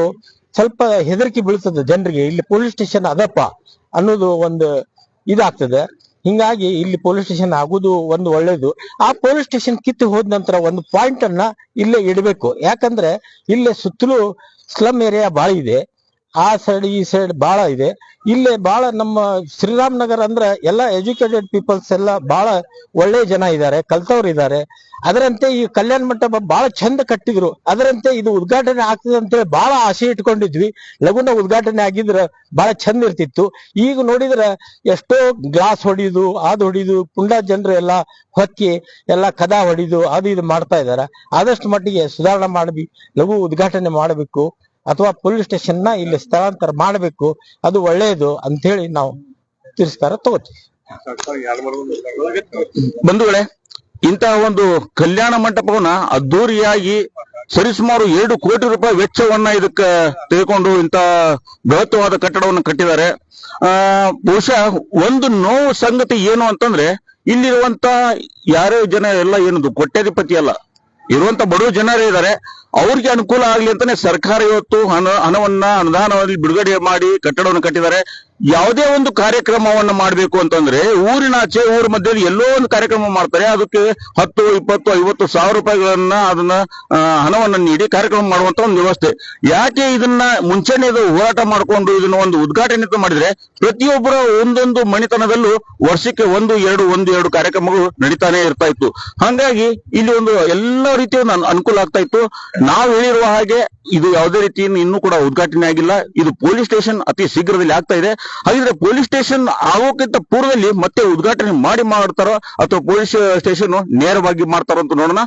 ಸ್ವಲ್ಪ ಹೆದರಿಕೆ ಬೀಳ್ತದೆ ಜನರಿಗೆ, ಇಲ್ಲಿ ಪೊಲೀಸ್ ಸ್ಟೇಷನ್ ಅದಪ್ಪ ಅನ್ನೋದು ಒಂದು ಇದಾಗ್ತದೆ. ಹಿಂಗಾಗಿ ಇಲ್ಲಿ ಪೊಲೀಸ್ ಸ್ಟೇಷನ್ ಆಗುದು ಒಂದು ಒಳ್ಳೇದು. ಆ ಪೊಲೀಸ್ ಸ್ಟೇಷನ್ ಕಿತ್ತು ಹೋದ ನಂತರ ಒಂದು ಪಾಯಿಂಟ್ ಅನ್ನ ಇಲ್ಲೇ ಇಡಬೇಕು. ಯಾಕಂದ್ರೆ ಇಲ್ಲೇ ಸುತ್ತಲೂ ಸ್ಲಮ್ ಏರಿಯಾ ಬಾಳ ಇದೆ, ಆ ಸೈಡ್ ಈ ಸೈಡ್ ಬಾಳ ಇದೆ. ಇಲ್ಲೇ ಬಾಳ ನಮ್ಮ ಶ್ರೀರಾಮ್ ನಗರ ಅಂದ್ರೆ ಎಲ್ಲ ಎಜುಕೇಟೆಡ್ ಪೀಪಲ್ಸ್ ಎಲ್ಲ ಬಹಳ ಒಳ್ಳೆ ಜನ ಇದ್ದಾರೆ, ಕಲ್ತವ್ರು ಇದ್ದಾರೆ. ಅದರಂತೆ ಈ ಕಲ್ಯಾಣ ಮಂಟಪ ಬಹಳ ಚಂದ ಕಟ್ಟಿದ್ರು. ಅದರಂತೆ ಇದು ಉದ್ಘಾಟನೆ ಆಗ್ತದೆ ಅಂತೇಳಿ ಬಹಳ ಆಸೆ ಇಟ್ಕೊಂಡಿದ್ವಿ. ಲಗುನ ಉದ್ಘಾಟನೆ ಆಗಿದ್ರೆ ಬಹಳ ಚಂದ ಇರ್ತಿತ್ತು. ಈಗ ನೋಡಿದ್ರೆ ಎಷ್ಟೋ ಗ್ಲಾಸ್ ಹೊಡಿದು ಅದು ಹೊಡಿದು ಪುಂಡ ಜನರು ಎಲ್ಲ ಹೊಕ್ಕಿ ಎಲ್ಲ ಕದ ಹೊಡಿದು ಅದು ಇದು ಮಾಡ್ತಾ ಇದಾರೆ. ಆದಷ್ಟು ಮಟ್ಟಿಗೆ ಸುಧಾರಣೆ ಮಾಡಿ ಲಘು ಉದ್ಘಾಟನೆ ಮಾಡಬೇಕು, ಅಥವಾ ಪೊಲೀಸ್ ಸ್ಟೇಷನ್ ನ ಇಲ್ಲಿ ಸ್ಥಳಾಂತರ ಮಾಡಬೇಕು. ಅದು ಒಳ್ಳೆಯದು ಅಂತ ಹೇಳಿ ನಾವು ತಿರಸ್ಕಾರ ತಗೋತೀವಿ. ಬಂಧುಗಳೇ, ಇಂತಹ ಒಂದು ಕಲ್ಯಾಣ ಮಂಟಪವನ್ನ ಅದ್ದೂರಿಯಾಗಿ ಸರಿಸುಮಾರು 2 ಕೋಟಿ ರೂಪಾಯಿ ವೆಚ್ಚವನ್ನ ಇದಕ್ಕೆ ತೆಗೆದುಕೊಂಡು ಇಂತ ಬೃಹತ್ವಾದ ಕಟ್ಟಡವನ್ನು ಕಟ್ಟಿದ್ದಾರೆ. ಬಹುಶಃ ಒಂದು ನೋವು ಸಂಗತಿ ಏನು ಅಂತಂದ್ರೆ, ಇಲ್ಲಿರುವಂತ ಯಾರೇ ಜನ ಎಲ್ಲ ಏನದು ಕೋಟ್ಯಾಧಿಪತಿ ಅಲ್ಲ, ಇರುವಂತ ಬಡವ ಜನರೇ ಇದ್ದಾರೆ. ಅವ್ರಿಗೆ ಅನುಕೂಲ ಆಗ್ಲಿ ಅಂತಾನೆ ಸರ್ಕಾರ ಇವತ್ತು ಹಣವನ್ನ ಅನುದಾನದಲ್ಲಿ ಬಿಡುಗಡೆ ಮಾಡಿ ಕಟ್ಟಡವನ್ನು ಕಟ್ಟಿದ್ದಾರೆ. ಯಾವುದೇ ಒಂದು ಕಾರ್ಯಕ್ರಮವನ್ನ ಮಾಡ್ಬೇಕು ಅಂತಂದ್ರೆ ಊರಿನಾಚೆ ಊರ ಮಧ್ಯದಲ್ಲಿ ಎಲ್ಲೋ ಒಂದು ಕಾರ್ಯಕ್ರಮ ಮಾಡ್ತಾರೆ. ಅದಕ್ಕೆ 10, 20, 50 ಸಾವಿರ ರೂಪಾಯಿಗಳನ್ನ ಅದನ್ನ ಹಣವನ್ನ ನೀಡಿ ಕಾರ್ಯಕ್ರಮ ಮಾಡುವಂತ ಒಂದು ವ್ಯವಸ್ಥೆ. ಯಾಕೆ ಇದನ್ನ ಮುಂಚೆನೆ ಹೋರಾಟ ಮಾಡ್ಕೊಂಡು ಇದನ್ನ ಒಂದು ಉದ್ಘಾಟನೆ ಮಾಡಿದ್ರೆ ಪ್ರತಿಯೊಬ್ಬರ ಒಂದೊಂದು ಮಣಿತನದಲ್ಲೂ ವರ್ಷಕ್ಕೆ 1-2 ಕಾರ್ಯಕ್ರಮಗಳು ನಡೀತಾನೆ ಇರ್ತಾ ಇತ್ತು. ಹಾಗಾಗಿ ಇಲ್ಲಿ ಒಂದು ಎಲ್ಲ ರೀತಿಯ ಅನುಕೂಲ ಆಗ್ತಾ ಇತ್ತು. ನಾವು ಹೇಳಿರುವ ಹಾಗೆ ಇದು ಯಾವುದೇ ರೀತಿಯಿಂದ ಇನ್ನೂ ಕೂಡ ಉದ್ಘಾಟನೆ ಆಗಿಲ್ಲ. ಇದು ಪೊಲೀಸ್ ಸ್ಟೇಷನ್ ಅತಿ ಶೀಘ್ರದಲ್ಲಿ ಆಗ್ತಾ ಇದೆ. ಹಾಗಿದ್ರೆ ಪೊಲೀಸ್ ಸ್ಟೇಷನ್ ಆಗೋಕ್ಕಿಂತ ಪೂರ್ವದಲ್ಲಿ ಮತ್ತೆ ಉದ್ಘಾಟನೆ ಮಾಡ್ತಾರೋ ಅಥವಾ ಪೊಲೀಸ್ ಸ್ಟೇಷನ್ ನೇರವಾಗಿ ಮಾಡ್ತಾರೋ ಅಂತ ನೋಡೋಣ.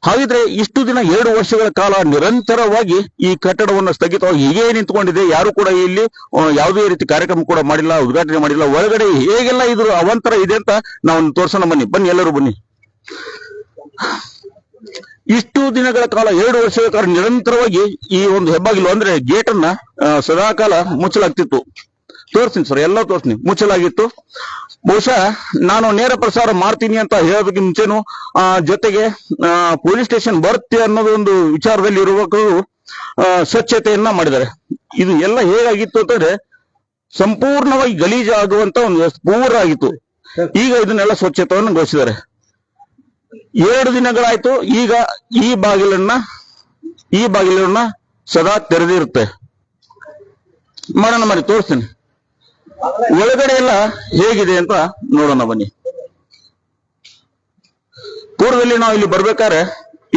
ಹಾಗಿದ್ರೆ ಇಷ್ಟು ದಿನ 2 ವರ್ಷಗಳ ಕಾಲ ನಿರಂತರವಾಗಿ ಈ ಕಟ್ಟಡವನ್ನು ಸ್ಥಗಿತವಾಗಿ ಹೀಗೆ ನಿಂತ್ಕೊಂಡಿದೆ. ಯಾರು ಕೂಡ ಇಲ್ಲಿ ಯಾವುದೇ ರೀತಿ ಕಾರ್ಯಕ್ರಮ ಕೂಡ ಮಾಡಿಲ್ಲ, ಉದ್ಘಾಟನೆ ಮಾಡಿಲ್ಲ. ಒಳಗಡೆ ಹೇಗೆಲ್ಲ ಇದ್ರ ಅವಾಂತರ ಇದೆ ಅಂತ ನಾವು ತೋರ್ಸೋಣ. ಬನ್ನಿ ಎಲ್ಲರೂ ಬನ್ನಿ. ಇಷ್ಟು ದಿನಗಳ ಕಾಲ 2 ವರ್ಷಗಳ ಕಾಲ ನಿರಂತರವಾಗಿ ಈ ಒಂದು ಹೆಬ್ಬಾಗಿಲು ಅಂದ್ರೆ ಗೇಟ್ ಅನ್ನ ಸದಾಕಾಲ ಮುಚ್ಚಲಾಗ್ತಿತ್ತು. ತೋರಿಸ್ತೀನಿ ಸರ್, ಎಲ್ಲ ತೋರಿಸ್ತೀನಿ, ಮುಚ್ಚಲಾಗಿತ್ತು. ಬಹುಶಃ ನಾನು ನೇರ ಪ್ರಸಾರ ಮಾಡ್ತೀನಿ ಅಂತ ಹೇಳೋದಕ್ಕೆ ಮುಂಚೆನು ಜೊತೆಗೆ ಪೊಲೀಸ್ ಸ್ಟೇಷನ್ ಬರುತ್ತೆ ಅನ್ನೋದು ಒಂದು ವಿಚಾರದಲ್ಲಿ ಇರುವವರು ಸ್ವಚ್ಛತೆಯನ್ನ ಮಾಡಿದ್ದಾರೆ. ಇದು ಎಲ್ಲ ಹೇಗಾಗಿತ್ತು ಅಂತಂದ್ರೆ ಸಂಪೂರ್ಣವಾಗಿ ಗಲೀಜಾಗುವಂತ ಒಂದು ಪೂರ ಆಗಿತ್ತು. ಈಗ ಇದನ್ನೆಲ್ಲ ಸ್ವಚ್ಛತೆಯನ್ನು ಗೊಳಿಸಿದ್ದಾರೆ. 2 ದಿನಗಳಾಯ್ತು. ಈಗ ಈ ಬಾಗಿಲನ್ನ ಸದಾ ತೆರೆದಿರುತ್ತೆ. ಮಾಡಿ ತೋರಿಸ್ತೀನಿ. ಒಳಗಡೆ ಎಲ್ಲ ಹೇಗಿದೆ ಅಂತ ನೋಡೋಣ ಬನ್ನಿ. ಪೂರ್ವದಲ್ಲಿ ನಾವು ಇಲ್ಲಿ ಬರ್ಬೇಕಾದ್ರೆ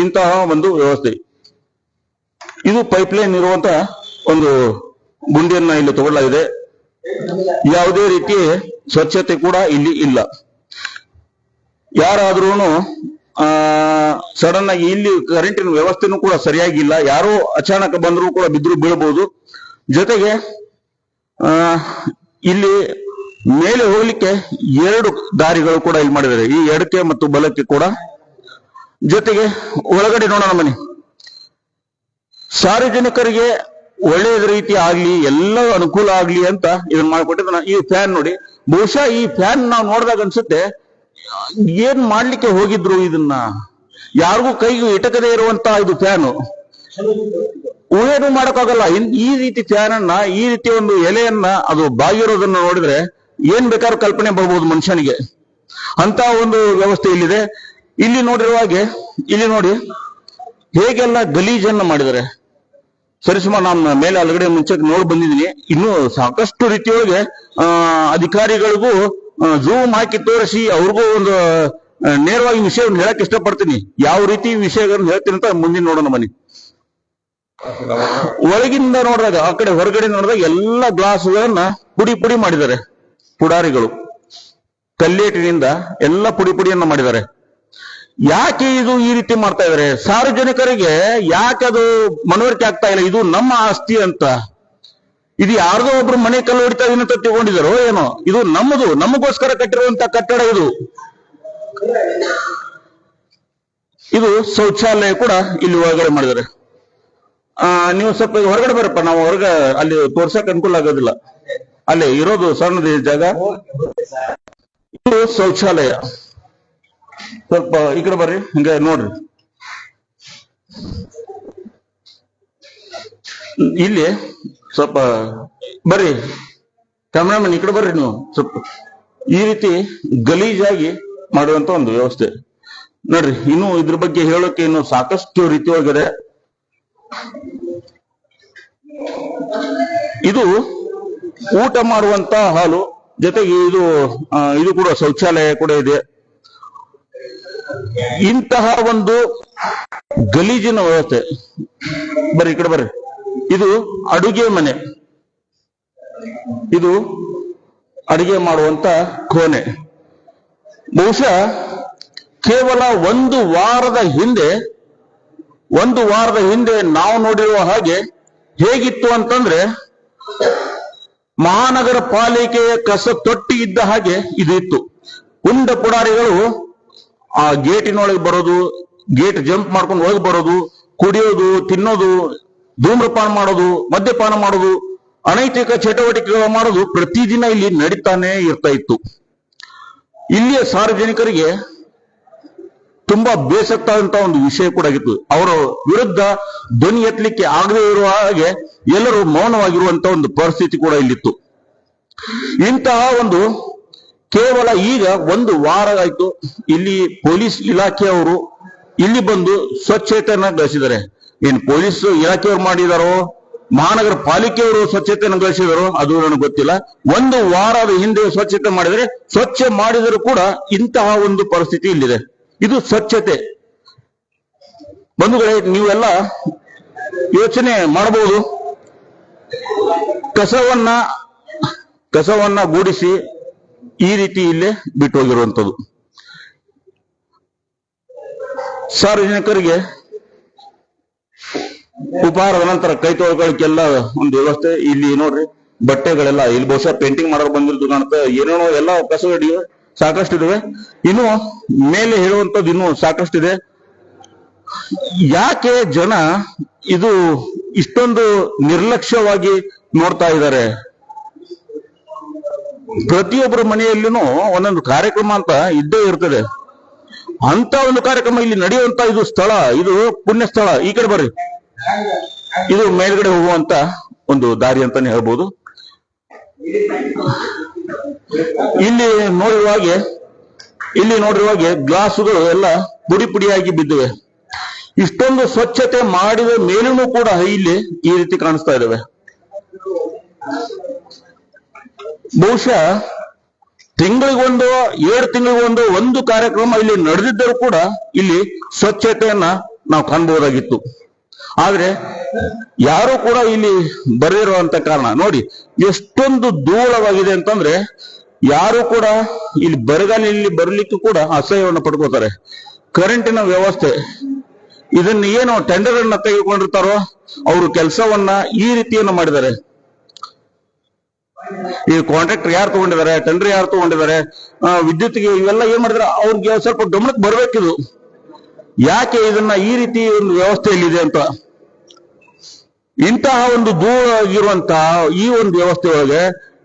ಇಂತಹ ಒಂದು ವ್ಯವಸ್ಥೆ, ಇದು ಪೈಪ್ಲೈನ್ ಇರುವಂತ ಒಂದು ಗುಂಡಿಯನ್ನ ಇಲ್ಲಿ ತಗೊಳ್ಳಲಾಗಿದೆ. ಯಾವುದೇ ರೀತಿ ಸ್ವಚ್ಛತೆ ಕೂಡ ಇಲ್ಲಿ ಇಲ್ಲ. ಯಾರಾದ್ರೂ ಸಡನ್ ಆಗಿ ಇಲ್ಲಿ ಕರೆಂಟಿನ ವ್ಯವಸ್ಥೆನೂ ಕೂಡ ಸರಿಯಾಗಿಲ್ಲ. ಯಾರೋ ಅಚಾನಕ ಬಂದರೂ ಕೂಡ ಬಿದ್ರು ಬೀಳಬಹುದು. ಜೊತೆಗೆ ಇಲ್ಲಿ ಮೇಲೆ ಹೋಗ್ಲಿಕ್ಕೆ 2 ದಾರಿಗಳು ಕೂಡ ಇಲ್ಲಿ ಮಾಡಿದ್ದಾರೆ, ಈ ಎಡಕ್ಕೆ ಮತ್ತು ಬಲಕ್ಕೆ ಕೂಡ. ಜೊತೆಗೆ ಒಳಗಡೆ ನೋಡೋಣ ಬನ್ನಿ. ಸಾರ್ವಜನಿಕರಿಗೆ ಒಳ್ಳೆಯ ರೀತಿ ಆಗ್ಲಿ, ಎಲ್ಲ ಅನುಕೂಲ ಆಗ್ಲಿ ಅಂತ ಇದನ್ನ ಮಾಡಿಕೊಟ್ಟಿದ್ದಾನೆ. ಈ ಫ್ಯಾನ್ ನೋಡಿ, ಬಹುಶಃ ಈ ಫ್ಯಾನ್ ನಾವು ನೋಡಿದಾಗ ಅನ್ಸುತ್ತೆ ಏನ್ ಮಾಡ್ಲಿಕ್ಕೆ ಹೋಗಿದ್ರು ಇದನ್ನ, ಯಾರಿಗೂ ಕೈಗೂ ಇಟಕದೇ ಇರುವಂತ ಇದು ಫ್ಯಾನು. ಊಹೆನೂ ಮಾಡಕ್ಕಾಗಲ್ಲ. ಈ ರೀತಿ ಫ್ಯಾನನ್ನ, ಈ ರೀತಿ ಒಂದು ಎಲೆಯನ್ನ ಅದು ಬಾಗಿರೋದನ್ನ ನೋಡಿದ್ರೆ ಏನ್ ಬೇಕಾದ್ರೂ ಕಲ್ಪನೆ ಬರ್ಬೋದು ಮನುಷ್ಯನಿಗೆ. ಅಂತ ಒಂದು ವ್ಯವಸ್ಥೆ ಇಲ್ಲಿದೆ. ಇಲ್ಲಿ ನೋಡಿರುವ ಹಾಗೆ ಇಲ್ಲಿ ನೋಡಿ ಹೇಗೆಲ್ಲ ಗಲೀಜನ್ನ ಮಾಡಿದ್ದಾರೆ. ಸರಿಸುಮಾರು ನಾನು ಮೇಲೆ ಅಲ್ಗಡೆ ಮುಂಚೆ ನೋಡಿ ಬಂದಿದ್ದೀನಿ. ಇನ್ನೂ ಸಾಕಷ್ಟು ರೀತಿಯೊಳಗೆ ಅಧಿಕಾರಿಗಳಿಗೂ ಜೂಮ್ ಹಾಕಿ ತೋರಿಸಿ ಅವ್ರಿಗೂ ಒಂದು ನೇರವಾಗಿ ವಿಷಯವನ್ನು ಹೇಳಕ್ ಇಷ್ಟಪಡ್ತೀನಿ. ಯಾವ ರೀತಿ ವಿಷಯಗಳನ್ನು ಹೇಳ್ತೀನಿ ಅಂತ ಮುಂದಿನ ನೋಡೋಣ ಬನ್ನಿ. ಒಳಗಿಂದ ನೋಡಿದಾಗ, ಆ ಕಡೆ ಹೊರಗಡೆ ನೋಡಿದಾಗ ಎಲ್ಲ ಗ್ಲಾಸ್ಗಳನ್ನ ಪುಡಿ ಪುಡಿ ಮಾಡಿದ್ದಾರೆ. ಪುಡಾರಿಗಳು ಕಲ್ಲೇಟಿನಿಂದ ಎಲ್ಲ ಪುಡಿ ಪುಡಿಯನ್ನ ಮಾಡಿದ್ದಾರೆ. ಯಾಕೆ ಇದು ಈ ರೀತಿ ಮಾಡ್ತಾ ಇದಾರೆ? ಸಾರ್ವಜನಿಕರಿಗೆ ಯಾಕೆ ಅದು ಮನವರಿಕೆ ಆಗ್ತಾ ಇಲ್ಲ? ಇದು ನಮ್ಮ ಆಸ್ತಿ ಅಂತ, ಇದು ಯಾರ್ದೋ ಒಬ್ರು ಮನೆ ಕಲ್ಲು ಹೊಡಿತಾ ಇದೀನಿ ಅಂತ ತಗೊಂಡಿದಾರೋ ಏನೋ. ಇದು ನಮ್ಮದು, ನಮಗೋಸ್ಕರ ಕಟ್ಟಿರುವಂತ ಕಟ್ಟಡ ಇದು. ಇದು ಶೌಚಾಲಯ ಕೂಡ ಇಲ್ಲಿ ಒಳಗಡೆ ಮಾಡಿದ್ದಾರೆ. ನೀವು ಸ್ವಲ್ಪ ಹೊರಗಡೆ ಬರಪ್ಪ, ನಾವು ಹೊರಗೆ ಅಲ್ಲಿ ತೋರ್ಸಕ್ ಅನುಕೂಲ ಆಗೋದಿಲ್ಲ. ಅಲ್ಲಿ ಇರೋದು ಸಣ್ಣದ ಜಾಗ. ಇದು ಶೌಚಾಲಯ. ಸ್ವಲ್ಪ ಈ ಕಡೆ ಬರ್ರಿ, ಹಿಂಗೆ ನೋಡ್ರಿ. ಇಲ್ಲಿ ಸ್ವಲ್ಪ ಬರ್ರಿ, ಕ್ಯಾಮ್ರಾಮನ್ ಈ ಕಡೆ ಬರ್ರಿ. ನೀವು ಸ್ವಲ್ಪ ಈ ರೀತಿ ಗಲೀಜಾಗಿ ಮಾಡುವಂತ ಒಂದು ವ್ಯವಸ್ಥೆ ನೋಡ್ರಿ. ಇನ್ನು ಇದ್ರ ಬಗ್ಗೆ ಹೇಳೋಕೆ ಇನ್ನು ಸಾಕಷ್ಟು ರೀತಿಯಾಗಿದೆ. ಇದು ಊಟ ಮಾಡುವಂತ ಹಾಲು, ಜೊತೆಗೆ ಇದು ಕೂಡ ಶೌಚಾಲಯ ಕೂಡ ಇದೆ. ಇಂತಹ ಒಂದು ಗಲೀಜಿನ ವ್ಯವಸ್ಥೆ. ಬರ್ರಿ ಈ ಕಡೆ ಬರ್ರಿ. ಇದು ಅಡುಗೆ ಮನೆ, ಇದು ಅಡುಗೆ ಮಾಡುವಂತ ಕೋಣೆ. ಬಹುಶಃ ಕೇವಲ ಒಂದು ವಾರದ ಹಿಂದೆ ನಾವು ನೋಡಿರುವ ಹಾಗೆ ಹೇಗಿತ್ತು ಅಂತಂದ್ರೆ, ಮಹಾನಗರ ಪಾಲಿಕೆಯ ಕಸ ತೊಟ್ಟಿ ಇದ್ದ ಹಾಗೆ ಇದು ಇತ್ತು. ಪುಂಡ ಪುಡಾರಿಗಳು ಆ ಗೇಟಿನೊಳಗೆ ಬರೋದು, ಗೇಟ್ ಜಂಪ್ ಮಾಡ್ಕೊಂಡು ಹೋಗಿ ಬರೋದು, ಕುಡಿಯೋದು, ತಿನ್ನೋದು, ಧೂಮ್ರಪಾನ ಮಾಡೋದು, ಮದ್ಯಪಾನ ಮಾಡೋದು, ಅನೈತಿಕ ಚಟುವಟಿಕೆಗಳು ಮಾಡೋದು ಪ್ರತಿದಿನ ಇಲ್ಲಿ ನಡೀತಾನೆ ಇರ್ತಾ ಇತ್ತು. ಇಲ್ಲಿಯ ಸಾರ್ವಜನಿಕರಿಗೆ ತುಂಬಾ ಬೇಸತ್ತಾದಂತ ಒಂದು ವಿಷಯ ಕೂಡ ಆಗಿತ್ತು. ಅವರ ವಿರುದ್ಧ ಧ್ವನಿ ಎತ್ತಲಿಕ್ಕೆ ಆಗದೇ ಇರುವ ಹಾಗೆ ಎಲ್ಲರೂ ಮೌನವಾಗಿರುವಂತ ಒಂದು ಪರಿಸ್ಥಿತಿ ಕೂಡ ಇಲ್ಲಿತ್ತು. ಇಂತಹ ಒಂದು ಕೇವಲ ಈಗ ಒಂದು ವಾರ ಆಯ್ತು, ಇಲ್ಲಿ ಪೊಲೀಸ್ ಇಲಾಖೆಯವರು ಇಲ್ಲಿ ಬಂದು ಸ್ವಚ್ಛತೆಯನ್ನ ಗಳಿಸಿದ್ದಾರೆ. ಏನ್ ಪೊಲೀಸ್ ಇಲಾಖೆಯವರು ಮಾಡಿದಾರೋ, ಮಹಾನಗರ ಪಾಲಿಕೆಯವರು ಸ್ವಚ್ಛತೆಯನ್ನು ಗಳಿಸಿದಾರೋ ಅದು ನನಗೆ ಗೊತ್ತಿಲ್ಲ. ಒಂದು ವಾರದ ಹಿಂದೆ ಸ್ವಚ್ಛತೆ ಮಾಡಿದರೆ, ಸ್ವಚ್ಛ ಮಾಡಿದರೂ ಕೂಡ ಇಂತಹ ಒಂದು ಪರಿಸ್ಥಿತಿ ಇಲ್ಲಿದೆ. ಇದು ಸ್ವಚ್ಛತೆ. ಬಂಧುಗಳೇ, ನೀವೆಲ್ಲ ಯೋಚನೆ ಮಾಡಬಹುದು. ಕಸವನ್ನ ಗೂಡಿಸಿ ಈ ರೀತಿ ಇಲ್ಲೇ ಬಿಟ್ಟು ಹೋಗಿರುವಂಥದ್ದು. ಸಾರ್ವಜನಿಕರಿಗೆ ಉಪಹಾರದ ನಂತರ ಕೈ ತೊಳ್ಕೊಳ್ಳಿಕ್ಕೆಲ್ಲ ಒಂದು ವ್ಯವಸ್ಥೆ ಇಲ್ಲಿ ನೋಡ್ರಿ. ಬಟ್ಟೆಗಳೆಲ್ಲ ಇಲ್ಲಿ ಬಹುಶಃ ಪೇಂಟಿಂಗ್ ಮಾಡೋರು ಬಂದಿರೋದು ಕಾಣುತ್ತೆ. ಏನೇನೋ ಎಲ್ಲ ಕಸಗಡಿಗೆ ಸಾಕಷ್ಟು ಇದಾವೆ. ಇನ್ನು ಮೇಲೆ ಹೇಳುವಂಥದ್ದು ಇನ್ನೂ ಸಾಕಷ್ಟಿದೆ. ಯಾಕೆ ಜನ ಇದು ಇಷ್ಟೊಂದು ನಿರ್ಲಕ್ಷ್ಯವಾಗಿ ನೋಡ್ತಾ ಇದ್ದಾರೆ? ಪ್ರತಿಯೊಬ್ಬರ ಮನೆಯಲ್ಲಿನೂ ಒಂದೊಂದು ಕಾರ್ಯಕ್ರಮ ಅಂತ ಇದ್ದೇ ಇರ್ತದೆ. ಅಂತ ಒಂದು ಕಾರ್ಯಕ್ರಮ ಇಲ್ಲಿ ನಡೆಯುವಂತ ಇದು ಸ್ಥಳ, ಇದು ಪುಣ್ಯ ಸ್ಥಳ. ಈ ಕಡೆ ಬರ್ರಿ. ಇದು ಮೇಲ್ಗಡೆ ಹೋಗುವಂತ ಒಂದು ದಾರಿ ಅಂತಾನೆ ಹೇಳ್ಬೋದು. ಇಲ್ಲಿ ನೋಡಿರುವ ಹಾಗೆ ಗ್ಲಾಸುಗಳು ಎಲ್ಲ ಪುಡಿ ಪುಡಿಯಾಗಿ ಬಿದ್ದಿವೆ. ಇಷ್ಟೊಂದು ಸ್ವಚ್ಛತೆ ಮಾಡಿದ ಮೇಲೂ ಕೂಡ ಇಲ್ಲಿ ಈ ರೀತಿ ಕಾಣಿಸ್ತಾ ಇದ್ದಾವೆ. ಬಹುಶಃ ತಿಂಗಳಿಗೊಂದು 2 ತಿಂಗಳಿಗೊಂದು ಒಂದು ಕಾರ್ಯಕ್ರಮ ಇಲ್ಲಿ ನಡೆದಿದ್ದರೂ ಕೂಡ ಇಲ್ಲಿ ಸ್ವಚ್ಛತೆಯನ್ನ ನಾವು ಕಾಣಬಹುದಾಗಿತ್ತು. ಆದ್ರೆ ಯಾರು ಕೂಡ ಇಲ್ಲಿ ಬರೆದಿರುವಂತ ಕಾರಣ ನೋಡಿ ಎಷ್ಟೊಂದು ಧೂಳವಾಗಿದೆ ಅಂತಂದ್ರೆ, ಯಾರು ಕೂಡ ಇಲ್ಲಿ ಬರಗಾಲಿನಲ್ಲಿ ಬರಲಿಕ್ಕೂ ಕೂಡ ಅಸಹ್ಯವನ್ನು ಪಡ್ಕೋತಾರೆ. ಕರೆಂಟಿನ ವ್ಯವಸ್ಥೆ, ಇದನ್ನ ಏನು ಟೆಂಡರ್ ಅನ್ನ ತೆಗೆದುಕೊಂಡಿರ್ತಾರೋ ಅವರು ಕೆಲಸವನ್ನ ಈ ರೀತಿಯನ್ನು ಮಾಡಿದ್ದಾರೆ. ಈ ಕಾಂಟ್ರಾಕ್ಟರ್ ಯಾರು ತಗೊಂಡಿದ್ದಾರೆ, ಟೆಂಡರ್ ಯಾರು ತಗೊಂಡಿದ್ದಾರೆ, ವಿದ್ಯುತ್ಗೆ ಇವೆಲ್ಲ ಏನ್ ಮಾಡಿದಾರೆ, ಅವ್ರಿಗೆ ಸ್ವಲ್ಪ ಗಮನಕ್ಕೆ ಬರ್ಬೇಕಿದು. ಯಾಕೆ ಇದನ್ನ ಈ ರೀತಿ ಒಂದು ವ್ಯವಸ್ಥೆಯಲ್ಲಿದೆ ಅಂತ. ಇಂತಹ ಒಂದು ದೂರವಾಗಿರುವಂತಹ ಈ ಒಂದು ವ್ಯವಸ್ಥೆ ಒಳಗೆ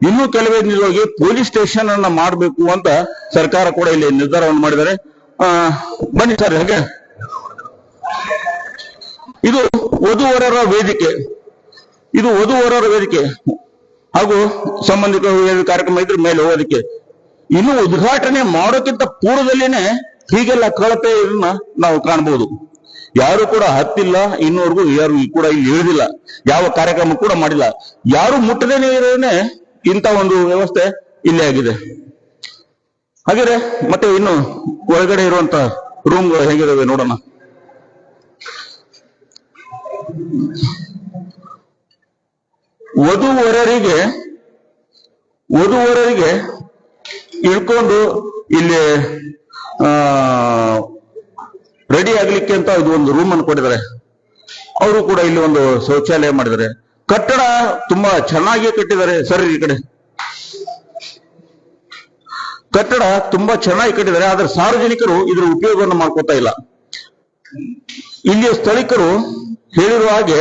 ಇನ್ನೂ ಕೆಲವೇ ದಿನದೊಳಗೆ ಪೊಲೀಸ್ ಸ್ಟೇಷನ್ ಅನ್ನ ಮಾಡಬೇಕು ಅಂತ ಸರ್ಕಾರ ಕೂಡ ಇಲ್ಲಿ ನಿರ್ಧಾರವನ್ನು ಮಾಡಿದ್ದಾರೆ. ಬನ್ನಿ ಸರ್, ಹಾಗೆ ಇದು ವಧುವರರ ವೇದಿಕೆ. ಇದು ವಧುವರರ ವೇದಿಕೆ ಹಾಗೂ ಸಂಬಂಧಿಕ ಕಾರ್ಯಕ್ರಮ ಇದ್ರ ಮೇಲೆ ಹೋಗೋದಕ್ಕೆ ಇನ್ನು ಉದ್ಘಾಟನೆ ಮಾಡೋಕ್ಕಿಂತ ಪೂರ್ವದಲ್ಲಿನೇ ಹೀಗೆಲ್ಲ ಕಳಪೆ ಇದನ್ನ ನಾವು ಕಾಣಬಹುದು. ಯಾರು ಕೂಡ ಹತ್ತಿಲ್ಲ, ಇನ್ನೂವರೆಗೂ ಯಾರು ಕೂಡ ಇಲ್ಲಿ ಇಳಿದಿಲ್ಲ, ಯಾವ ಕಾರ್ಯಕ್ರಮ ಕೂಡ ಮಾಡಿಲ್ಲ. ಯಾರು ಮುಟ್ಟದೇನೆ ಇರೋನೇ ಇಂಥ ಒಂದು ವ್ಯವಸ್ಥೆ ಇಲ್ಲೇ ಆಗಿದೆ. ಹಾಗಾದ್ರೆ ಮತ್ತೆ ಇನ್ನು ಒಳಗಡೆ ಇರುವಂತ ರೂಮ್ಗಳು ಹೇಗಿದಾವೆ ನೋಡೋಣ. ವಧುವರರಿಗೆ ಇಳ್ಕೊಂಡು ಇಲ್ಲಿ ರೆಡಿ ಆಗ್ಲಿಕ್ಕೆ ಅಂತ ಇದು ಒಂದು ರೂಮ್ ಅನ್ನು ಕೊಟ್ಟಿದ್ದಾರೆ. ಅವರು ಕೂಡ ಇಲ್ಲಿ ಒಂದು ಶೌಚಾಲಯ ಮಾಡಿದ್ದಾರೆ. ಕಟ್ಟಡ ತುಂಬಾ ಚೆನ್ನಾಗಿ ಕಟ್ಟಿದ್ದಾರೆ ಸರ್. ಈ ಕಡೆ ಕಟ್ಟಡ ತುಂಬಾ ಚೆನ್ನಾಗಿ ಕಟ್ಟಿದ್ದಾರೆ, ಆದ್ರೆ ಸಾರ್ವಜನಿಕರು ಇದರ ಉಪಯೋಗವನ್ನು ಮಾಡ್ಕೋತಾ ಇಲ್ಲ. ಇಲ್ಲಿಯ ಸ್ಥಳೀಕರು ಹೇಳಿರುವ ಹಾಗೆ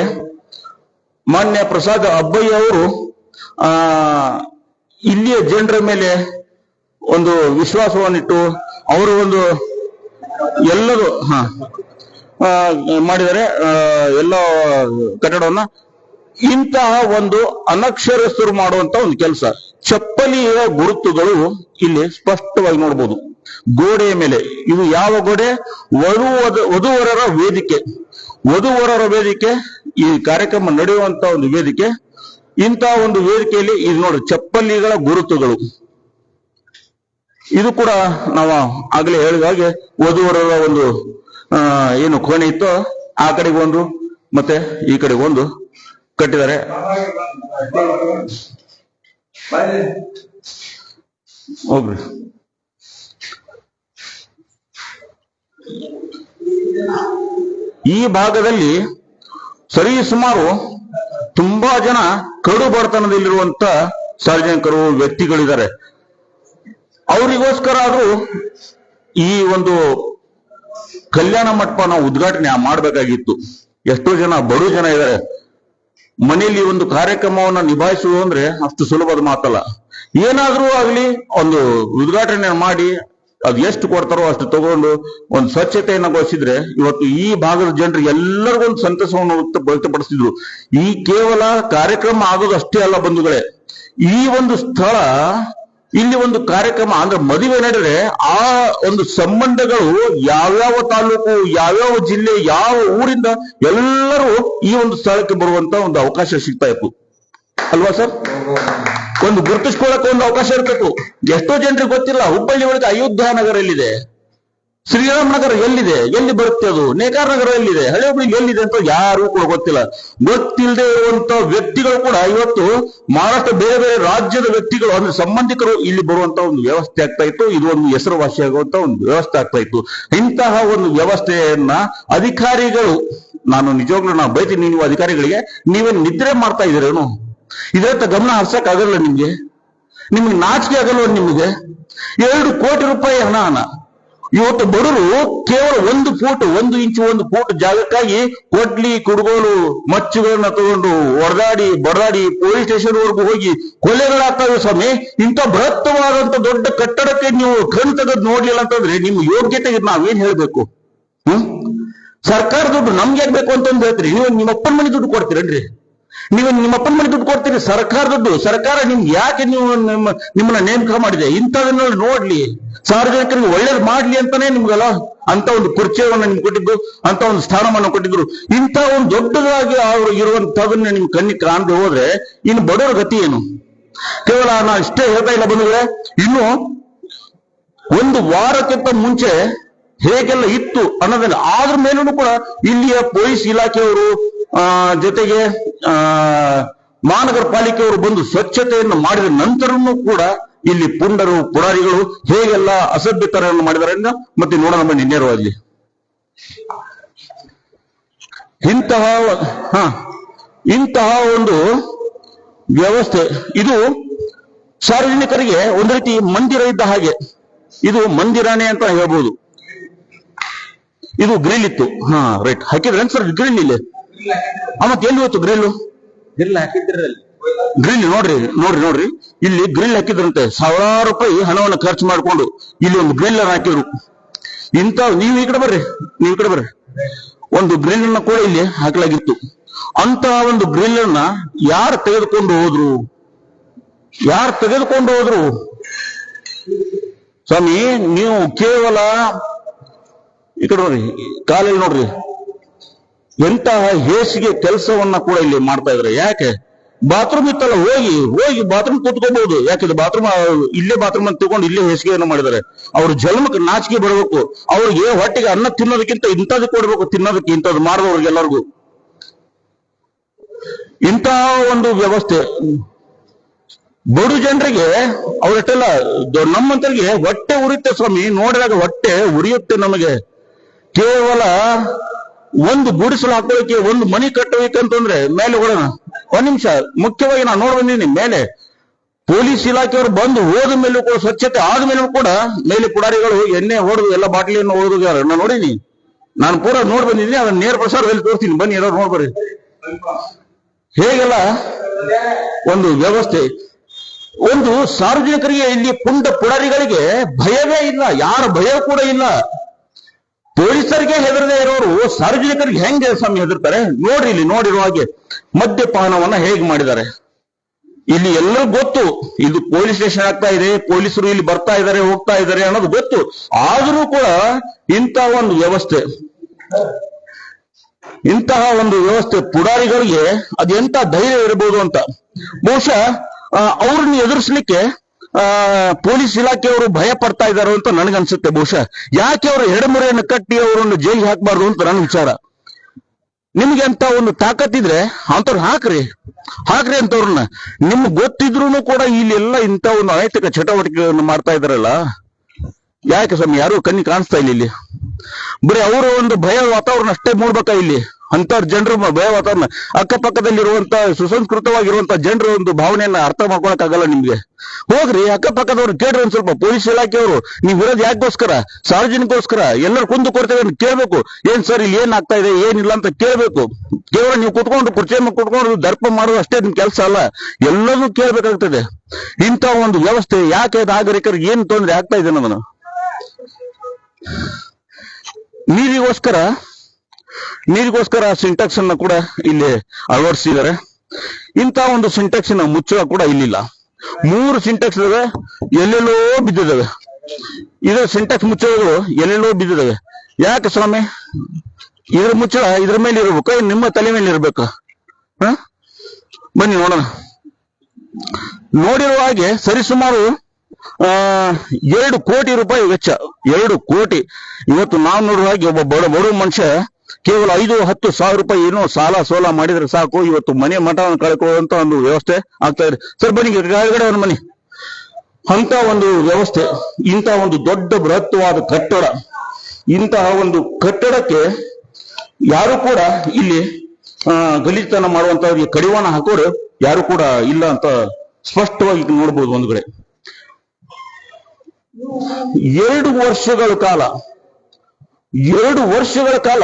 ಮಾನ್ಯ ಪ್ರಸಾದ್ ಅಬ್ಬಯ್ಯ ಅವರು ಇಲ್ಲಿಯ ಜನರ ಮೇಲೆ ಒಂದು ವಿಶ್ವಾಸವನ್ನಿಟ್ಟು ಅವರು ಒಂದು ಎಲ್ಲರೂ ಮಾಡಿದರೆ ಎಲ್ಲ ಕಟ್ಟಡವನ್ನ ಇಂತಹ ಒಂದು ಅನಕ್ಷರಸ್ಥರು ಮಾಡುವಂತ ಒಂದು ಕೆಲಸ. ಚಪ್ಪಲಿಯ ಗುರುತುಗಳು ಇಲ್ಲಿ ಸ್ಪಷ್ಟವಾಗಿ ನೋಡಬಹುದು ಗೋಡೆಯ ಮೇಲೆ. ಇದು ಯಾವ ಗೋಡೆ? ವಧುವರರ ವೇದಿಕೆ. ವಧುವರರ ವೇದಿಕೆ, ಈ ಕಾರ್ಯಕ್ರಮ ನಡೆಯುವಂತ ಒಂದು ವೇದಿಕೆ. ಇಂತಹ ಒಂದು ವೇದಿಕೆಯಲ್ಲಿ ಇದು ನೋಡಿ ಚಪ್ಪಲಿಗಳ ಗುರುತುಗಳು. ಇದು ಕೂಡ ನಾವು ಆಗ್ಲೇ ಹೇಳಿದ ಹಾಗೆ ವಧುವರರ ಒಂದು ಏನು ಕೋಣೆ ಇತ್ತು, ಆ ಕಡೆಗೆ ಒಂದು ಮತ್ತೆ ಈ ಕಡೆಗೆ ಒಂದು ಕಟ್ಟಿದ್ದಾರೆ. ಹೋಗ್ರಿ. ಈ ಭಾಗದಲ್ಲಿ ಸರಿ ಸುಮಾರು ತುಂಬಾ ಜನ ಕಡು ಬಡತನದಲ್ಲಿರುವಂತ ಸಾರ್ವಜನಿಕರು, ವ್ಯಕ್ತಿಗಳಿದ್ದಾರೆ. ಅವರಿಗೋಸ್ಕರ ಆದ್ರೂ ಈ ಒಂದು ಕಲ್ಯಾಣ ಮಂಟಪ ನಾವು ಉದ್ಘಾಟನೆ ಮಾಡಬೇಕಾಗಿತ್ತು. ಎಷ್ಟೋ ಜನ ಬಡ ಜನ ಇದ್ದಾರೆ. ಮನೆಯಲ್ಲಿ ಒಂದು ಕಾರ್ಯಕ್ರಮವನ್ನ ನಿಭಾಯಿಸುವುದು ಅಂದ್ರೆ ಅಷ್ಟು ಸುಲಭದ ಮಾತಲ್ಲ. ಏನಾದ್ರೂ ಆಗ್ಲಿ ಒಂದು ಉದ್ಘಾಟನೆ ಮಾಡಿ ಅದು ಎಷ್ಟು ಕೊಡ್ತಾರೋ ಅಷ್ಟು ತಗೊಂಡು ಒಂದು ಸ್ವಚ್ಛತೆಯನ್ನು ಗೊಳಿಸಿದ್ರೆ ಇವತ್ತು ಈ ಭಾಗದ ಜನರಿಗೆ ಎಲ್ಲರಿಗೂ ಒಂದು ಸಂತಸವನ್ನು ವ್ಯಕ್ತಪಡಿಸಿದ್ರು. ಈ ಕೇವಲ ಕಾರ್ಯಕ್ರಮ ಆಗೋದು ಅಷ್ಟೇ ಅಲ್ಲ ಬಂಧುಗಳೇ, ಈ ಒಂದು ಸ್ಥಳ, ಇಲ್ಲಿ ಒಂದು ಕಾರ್ಯಕ್ರಮ ಅಂದ್ರೆ ಮದುವೆ ನಡೆದ್ರೆ ಆ ಒಂದು ಸಂಬಂಧಗಳು ಯಾವ್ಯಾವ ತಾಲೂಕು, ಯಾವ್ಯಾವ ಜಿಲ್ಲೆ, ಯಾವ ಊರಿಂದ ಎಲ್ಲರೂ ಈ ಒಂದು ಸ್ಥಳಕ್ಕೆ ಬರುವಂತ ಒಂದು ಅವಕಾಶ ಸಿಗ್ತಾ ಇತ್ತು ಅಲ್ವಾ ಸರ್? ಒಂದು ಗುರುತಿಸ್ಕೊಳ್ಳಕ್ಕೆ ಒಂದು ಅವಕಾಶ ಇರ್ಬೇಕು. ಎಷ್ಟೋ ಜನರಿಗೆ ಗೊತ್ತಿಲ್ಲ ಹುಬ್ಬಳ್ಳಿ ಒಳಗೆ ಅಯೋಧ್ಯ ನಗರ ಎಲ್ಲಿದೆ, ಶ್ರೀರಾಮ್ ನಗರ ಎಲ್ಲಿದೆ, ಎಲ್ಲಿ ಬರುತ್ತೆ, ಅದು ನೇಕಾರ ನಗರ ಎಲ್ಲಿದೆ, ಹಳೆ ಹುಬ್ಬಳ್ಳಿ ಎಲ್ಲಿದೆ ಅಂತ ಯಾರು ಕೂಡ ಗೊತ್ತಿಲ್ಲ. ಗೊತ್ತಿಲ್ಲದೆ ಇರುವಂತ ವ್ಯಕ್ತಿಗಳು ಕೂಡ ಇವತ್ತು ಮಹಾರಾಷ್ಟ್ರ ಬೇರೆ ಬೇರೆ ರಾಜ್ಯದ ವ್ಯಕ್ತಿಗಳು ಅಂದ್ರೆ ಸಂಬಂಧಿಕರು ಇಲ್ಲಿ ಬರುವಂತ ಒಂದು ವ್ಯವಸ್ಥೆ ಆಗ್ತಾ ಇತ್ತು. ಇದು ಒಂದು ಹೆಸರುವಾಸಿಯಾಗುವಂತ ಒಂದು ವ್ಯವಸ್ಥೆ ಆಗ್ತಾ ಇತ್ತು. ಇಂತಹ ಒಂದು ವ್ಯವಸ್ಥೆಯನ್ನ ಅಧಿಕಾರಿಗಳು, ನಾನು ನಿಜವಾಗ್ಲೂ ನಾವು ಬೈತೀನಿ ನೀವು ಅಧಿಕಾರಿಗಳಿಗೆ, ನೀವೇನು ನಿದ್ರೆ ಮಾಡ್ತಾ ಇದ್ದೀರೇನು? ಇದರತ್ತ ಗಮನ ಹರ್ಸಕ್ ಆಗಲ್ಲ ನಿಮ್ಗೆ ನಾಚಿಕೆ ಆಗಲ್ವ? ನಿಮಗೆ 2 ಕೋಟಿ ರೂಪಾಯಿ ಹಣ ಇವತ್ತು ಬಡವರು ಕೇವಲ 1 ಫೂಟ್ 1 ಇಂಚು 1 ಫೂಟ್ ಜಾಗಕ್ಕಾಗಿ ಕೊಡ್ಲಿ ಕುಡುಗೋಲು ಮಚ್ಚುಗಳನ್ನ ತಗೊಂಡು ಹೊಡೆದಾಡಿ ಬಡದಾಡಿ ಪೊಲೀಸ್ ಸ್ಟೇಷನ್ ವರೆಗೂ ಹೋಗಿ ಕೊಲೆಗಳಾಗ್ತವೆ ಸ್ವಾಮಿ. ಇಂಥ ಬೃಹತ್ತವಾದಂತ ದೊಡ್ಡ ಕಟ್ಟಡಕ್ಕೆ ನೀವು ಕಣ್ ತೆಗೆದು ನೋಡ್ಲಿಲ್ಲ ಅಂತಂದ್ರೆ ನಿಮ್ಮ ಯೋಗ್ಯತೆಗೆ ನಾವೇನ್ ಹೇಳ್ಬೇಕು? ಸರ್ಕಾರ ದುಡ್ಡು ನಮ್ಗೆ ಆಗ್ಬೇಕು ಅಂತಂದು ಹೇಳ್ತೀರಿ, ನೀವು ನಿಮ್ಮ ಅಪ್ಪನ ಮನೆ ದುಡ್ಡು ಕೊಡ್ತೀರೇನ್ರಿ? ನೀವು ನಿಮ್ಮ ಅಪ್ಪನ ಮನೆ ದುಡ್ಡು ಕೊಡ್ತೀರಿ, ಸರ್ಕಾರ ದುಡ್ಡು. ಸರ್ಕಾರ ನಿಮ್ಗೆ ಯಾಕೆ ನೀವು ನಿಮ್ಮನ್ನ ನೇಮಕ ಮಾಡಿದೆ? ಇಂಥದನ್ನ ನೋಡ್ಲಿ, ಸಾರ್ವಜನಿಕರಿಗೆ ಒಳ್ಳೇದು ಮಾಡ್ಲಿ ಅಂತಾನೆ ನಿಮ್ಗೆಲ್ಲ ಅಂತ ಒಂದು ಕುರ್ಚಿಯನ್ನ ನಿಮ್ಗೆ ಕೊಟ್ಟಿದ್ದು, ಅಂತ ಒಂದು ಸ್ಥಾನಮಾನ ಕೊಟ್ಟಿದ್ರು. ಇಂಥ ಒಂದು ದೊಡ್ಡದಾಗಿ ಅವರು ಇರುವಂತದನ್ನ ನಿಮ್ ಕಣ್ಣಿಗೆ ಕಾಣದೆ ಹೋದ್ರೆ ಇನ್ನು ಬಡವರ ಗತಿ ಏನು? ಕೇವಲ ನಾ ಇಷ್ಟೇ ಹೇಳ್ತಾ ಇಲ್ಲ ಬಂಧುಗಳೇ, ಇನ್ನು 1 ವಾರಕ್ಕಿಂತ ಮುಂಚೆ ಹೇಗೆಲ್ಲ ಇತ್ತು ಅನ್ನೋದನ್ನ ಆದ್ರ ಮೇಲೂ ಕೂಡ ಇಲ್ಲಿಯ ಪೊಲೀಸ್ ಇಲಾಖೆಯವರು ಜೊತೆಗೆ ಮಹಾನಗರ ಪಾಲಿಕೆಯವರು ಬಂದು ಸ್ವಚ್ಛತೆಯನ್ನು ಮಾಡಿದ ನಂತರನೂ ಕೂಡ ಇಲ್ಲಿ ಪುಂಡರು ಪುಡಾರಿಗಳು ಹೇಗೆಲ್ಲ ಅಸಭ್ಯತರವನ್ನು ಮಾಡಿದ್ದಾರೆ ಮತ್ತೆ ನೋಡೋಣ ಬನ್ನಿ ನೇರವಾಗಿ. ಇಂತಹ ಒಂದು ವ್ಯವಸ್ಥೆ ಇದು ಸಾರ್ವಜನಿಕರಿಗೆ ಒಂದು ರೀತಿ ಮಂದಿರ ಇದ್ದ ಹಾಗೆ. ಇದು ಮಂದಿರಾನೇ ಅಂತ ಹೇಳ್ಬೋದು. ಇದು ಗ್ರಿಲ್ ಇತ್ತು, ರೈಟ್, ಹಾಕಿದ್ರೆ ಸರ್ ಗ್ರಿಲ್ ಇಲ್ಲಿ. ಮತ್ತೆ ಎಲ್ಲಿ ಹೋಯ್ತು ಗ್ರಿಲ್? ಗ್ರಿಲ್ ನೋಡ್ರಿ ಇಲ್ಲಿ ಗ್ರಿಲ್ ಹಾಕಿದ್ರಂತೆ. 1000 ರೂಪಾಯಿ ಹಣವನ್ನು ಖರ್ಚು ಮಾಡಿಕೊಂಡು ಇಲ್ಲಿ ಒಂದು ಗ್ರಿಲ್ ಹಾಕಿದ್ರು. ಇಂಥ ನೀವು ಈ ಕಡೆ ಬರ್ರಿ ಒಂದು ಗ್ರಿಲ್ ಅನ್ನ ಕೂಡ ಇಲ್ಲಿ ಹಾಕಲಾಗಿತ್ತು. ಅಂತಹ ಒಂದು ಗ್ರಿಲ್ ಅನ್ನ ಯಾರು ತೆಗೆದುಕೊಂಡು ಹೋದ್ರು? ಸ್ವಾಮಿ, ನೀವು ಕೇವಲ ಈ ಕಡೆ ನೋಡ್ರಿ, ಕಾಲಲ್ಲಿ ನೋಡ್ರಿ, ಎಂತಹ ಹೇಸಿಗೆ ಕೆಲಸವನ್ನ ಕೂಡ ಇಲ್ಲಿ ಮಾಡ್ತಾ ಇದ್ರೆ. ಯಾಕೆ? ಬಾತ್ರೂಮ್ ಇತ್ತಲ್ಲ, ಹೋಗಿ ಬಾತ್ರೂಮ್ ಕೂತ್ಕೋಬಹುದು. ಯಾಕೆ? ಬಾತ್ರೂಮ್ ಇಲ್ಲೇ ಬಾತ್ರೂಮ್ ಅಂತ ತಗೊಂಡು ಇಲ್ಲೇ ಹೇಸಿಗೆಯನ್ನು ಮಾಡಿದ್ದಾರೆ. ಅವ್ರ ಜನ್ಮಕ್ಕೆ ನಾಚಿಕೆ ಬರಬೇಕು. ಅವ್ರಿಗೆ ಹೊಟ್ಟೆಗೆ ಅನ್ನ ತಿನ್ನೋದಕ್ಕಿಂತ ಇಂಥದ್ದು ಕೊಡ್ಬೇಕು, ತಿನ್ನೋದಕ್ಕೆ ಇಂಥದ್ದು ಮಾಡಿದವ್ರಿಗೆಲ್ಲರಿಗೂ. ಇಂತಹ ಒಂದು ವ್ಯವಸ್ಥೆ ಬಡು ಜನರಿಗೆ, ಅವರಷ್ಟೆಲ್ಲ ನಮ್ಮಂತರಿಗೆ ಹೊಟ್ಟೆ ಉರಿಯುತ್ತೆ ಸ್ವಾಮಿ. ನೋಡಿದಾಗ ಹೊಟ್ಟೆ ಉರಿಯುತ್ತೆ ನಮಗೆ. ಕೇವಲ ಒಂದು ಗುಡಿಸಲು ಹಾಕೊಳ್ಳಿಕ್ಕೆ, ಒಂದು ಮನೆ ಕಟ್ಟಬೇಕಂತಂದ್ರೆ ಮೇಲೆ ಹೊಡೋಣ. ಒಂದ್ ನಿಮಿಷ, ಮುಖ್ಯವಾಗಿ ನಾನು ನೋಡಿ ಬಂದಿದ್ದೀನಿ, ಮೇಲೆ ಪೊಲೀಸ್ ಇಲಾಖೆಯವರು ಬಂದು ಹೋದ ಮೇಲೂ ಕೂಡ, ಸ್ವಚ್ಛತೆ ಆದ ಮೇಲೂ ಕೂಡ ಮೇಲೆ ಪುಡಾರಿಗಳು ಎಣ್ಣೆ ಹೊಡೆದು ಎಲ್ಲ ಬಾಟ್ಲಿಯನ್ನು ಹೊಡೆದು ನಾನು ನೋಡಿನಿ. ನಾನು ಪೂರ ನೋಡಿ ಬಂದಿದ್ದೀನಿ. ಅದನ್ನ ನೇರ ಪ್ರಸಾರದಲ್ಲಿ ತೋರಿಸ್ತೀನಿ, ಬನ್ನಿ ಎಲ್ಲರೂ ನೋಡ್ಬರ್ರಿ. ಹೇಗೆಲ್ಲ ಒಂದು ವ್ಯವಸ್ಥೆ. ಒಂದು ಸಾರ್ವಜನಿಕರಿಗೆ, ಇಲ್ಲಿ ಪುಂಡ ಪುಡಾರಿಗಳಿಗೆ ಭಯವೇ ಇಲ್ಲ, ಯಾರ ಭಯ ಕೂಡ ಇಲ್ಲ. ಪೊಲೀಸರಿಗೆ ಹೆದರದೇ ಇರೋರು ಸಾರ್ವಜನಿಕರಿಗೆ ಹೆಂಗೆ ಸ್ವಾಮಿ ಹೆದರ್ತಾರೆ? ನೋಡ್ರಿ, ಇಲ್ಲಿ ನೋಡಿರುವ ಹಾಗೆ ಮದ್ಯಪಾನವನ್ನ ಹೇಗೆ ಮಾಡಿದ್ದಾರೆ. ಇಲ್ಲಿ ಎಲ್ಲರೂ ಗೊತ್ತು, ಇದು ಪೊಲೀಸ್ ಸ್ಟೇಷನ್ ಆಗ್ತಾ ಇದೆ, ಪೊಲೀಸರು ಇಲ್ಲಿ ಬರ್ತಾ ಇದ್ದಾರೆ, ಹೋಗ್ತಾ ಇದ್ದಾರೆ ಅನ್ನೋದು ಗೊತ್ತು. ಆದರೂ ಕೂಡ ಇಂತಹ ಒಂದು ವ್ಯವಸ್ಥೆ ಪುಡಾರಿಗಳಿಗೆ ಅದೆಂತ ಧೈರ್ಯ ಇರಬಹುದು ಅಂತ. ಬಹುಶಃ ಅವ್ರನ್ನ ಎದುರಿಸಲಿಕ್ಕೆ ಪೊಲೀಸ್ ಇಲಾಖೆಯವರು ಭಯ ಪಡ್ತಾ ಇದ್ದಾರೆ ಅಂತ ನನಗನ್ಸುತ್ತೆ. ಬಹುಶಃ ಯಾಕೆ ಅವರು ಎಡಮುರೆಯನ್ನು ಕಟ್ಟಿ ಅವರನ್ನು ಜೈಲಿಗೆ ಹಾಕಬಾರ್ದು ಅಂತ ನನ್ನ ವಿಚಾರ. ನಿಮ್ಗೆ ಅಂತ ಒಂದು ತಾಕತ್ತಿದ್ರೆ ಅಂತವ್ರು ಹಾಕ್ರಿ ಅಂತವ್ರನ್ನ. ನಿಮ್ಗೆ ಗೊತ್ತಿದ್ರು ಕೂಡ ಇಲ್ಲೆಲ್ಲ ಇಂಥ ಒಂದು ಅನೈತಿಕ ಚಟುವಟಿಕೆಗಳನ್ನು ಮಾಡ್ತಾ ಇದಾರಲ್ಲ. ಯಾಕೆ ಸ್ವಾಮಿ? ಯಾರು ಕಣ್ಣಿ ಕಾಣಿಸ್ತಾ ಇಲ್ಲ ಇಲ್ಲಿ. ಬರೀ ಅವರ ಒಂದು ಭಯ ವಾತಾವರಣ ಅಷ್ಟೇ ಮೂಡ್ಬೇಕಾ ಇಲ್ಲಿ? ಅಂತ ಜನರು ಭಯ ವಾತಾವರಣ, ಅಕ್ಕಪಕ್ಕದಲ್ಲಿರುವಂತ ಸುಸಂಸ್ಕೃತವಾಗಿರುವಂತ ಜನರ ಒಂದು ಭಾವನೆಯನ್ನ ಅರ್ಥ ಮಾಡ್ಕೊಳಕ್ಕಾಗಲ್ಲ ನಿಮ್ಗೆ. ಹೋಗ್ರಿ, ಅಕ್ಕಪಕ್ಕದವ್ರು ಕೇಳ್ರಿ ಒಂದ್ ಸ್ವಲ್ಪ. ಪೊಲೀಸ್ ಇಲಾಖೆಯವರು ನೀವು ಇರೋದು ಯಾಕೋಸ್ಕರ? ಸಾರ್ವಜನಿಕೋಸ್ಕರ. ಎಲ್ಲರೂ ಕುಂದು ಕೊಡ್ತೇವೆ ಅಂತ ಕೇಳ್ಬೇಕು. ಏನ್ ಸರ್ ಇಲ್ಲಿ ಏನ್ ಆಗ್ತಾ ಇದೆ, ಏನಿಲ್ಲ ಅಂತ ಕೇಳ್ಬೇಕು. ಕೇವಲ ನೀವು ಕುತ್ಕೊಂಡು ಕುರ್ಚಿ ಮೇಲೆ ಕುತ್ಕೊಂಡು ದರ್ಪ ಮಾಡೋದು ಅಷ್ಟೇ ನಿಮ್ ಕೆಲಸ ಅಲ್ಲ, ಎಲ್ಲದೂ ಕೇಳ್ಬೇಕಾಗ್ತದೆ. ಇಂಥ ಒಂದು ವ್ಯವಸ್ಥೆ ಯಾಕೆ ನಾಗರಿಕರಿಗೆ ಏನ್ ತೊಂದರೆ ಆಗ್ತಾ ಇದೆ ಅನ್ನೋದನ್ನು. ನೀರಿಗೋಸ್ಕರ ಸಿಂಟೆಕ್ಸ್ ಅನ್ನ ಕೂಡ ಇಲ್ಲಿ ಅಳವಡಿಸಿದ್ದಾರೆ. ಇಂಥ ಒಂದು ಸಿಂಟೆಕ್ಸಿನ ಮುಚ್ಚಳ ಕೂಡ ಇಲ್ಲಿಲ್ಲ. 3 ಸಿಂಟೆಕ್ಸ್ ಇದಾವೆ, ಎಲ್ಲೆಲ್ಲೋ ಬಿದ್ದಿದ್ದಾವೆ. ಇದರ ಸಿಂಟೆಕ್ಸ್ ಮುಚ್ಚಳಗಳು ಎಲ್ಲೆಲ್ಲೋ ಬಿದ್ದಿದ್ದಾವೆ. ಯಾಕೆ ಸ್ವಾಮಿ? ಇದ್ರ ಮುಚ್ಚಳ ಇದ್ರ ಮೇಲೆ ಇರ್ಬೇಕು, ನಿಮ್ಮ ತಲೆ ಮೇಲೆ ಇರ್ಬೇಕು? ಬನ್ನಿ ನೋಡೋಣ. ನೋಡಿರುವ ಹಾಗೆ ಸರಿಸುಮಾರು 2 ಕೋಟಿ ರೂಪಾಯಿ ವೆಚ್ಚ. 2 ಕೋಟಿ. ಇವತ್ತು ನಾವು ನೋಡುವ ಹಾಗೆ ಒಬ್ಬ ಬಡ ಮನುಷ್ಯ ಕೇವಲ 5-10 ಸಾವಿರ ರೂಪಾಯಿ ಏನೋ ಸೋಲ ಮಾಡಿದ್ರೆ ಸಾಕು, ಇವತ್ತು ಮನೆ ಮಠವನ್ನು ಕಳ್ಕೊಳ್ಳುವಂತ ಒಂದು ವ್ಯವಸ್ಥೆ ಆಗ್ತಾ ಇದೆ. ಸರ್ ಬನ್ನಿ, ಕೆಳಗಡೆ ಒಂದು ಮನೆ. ಅಂತ ಒಂದು ವ್ಯವಸ್ಥೆ, ಇಂತಹ ಒಂದು ದೊಡ್ಡ ಬೃಹತ್ವಾದ ಕಟ್ಟಡ, ಇಂತಹ ಒಂದು ಕಟ್ಟಡಕ್ಕೆ ಯಾರು ಕೂಡ ಇಲ್ಲಿ ಗಲೀಜುತನ ಮಾಡುವಂತವ್ರಿಗೆ ಕಡಿವಾಣ ಹಾಕೋರು ಯಾರು ಕೂಡ ಇಲ್ಲ ಅಂತ ಸ್ಪಷ್ಟವಾಗಿ ನೋಡ್ಬೋದು. ಒಂದು ಕಡೆ 2 ವರ್ಷಗಳ ಕಾಲ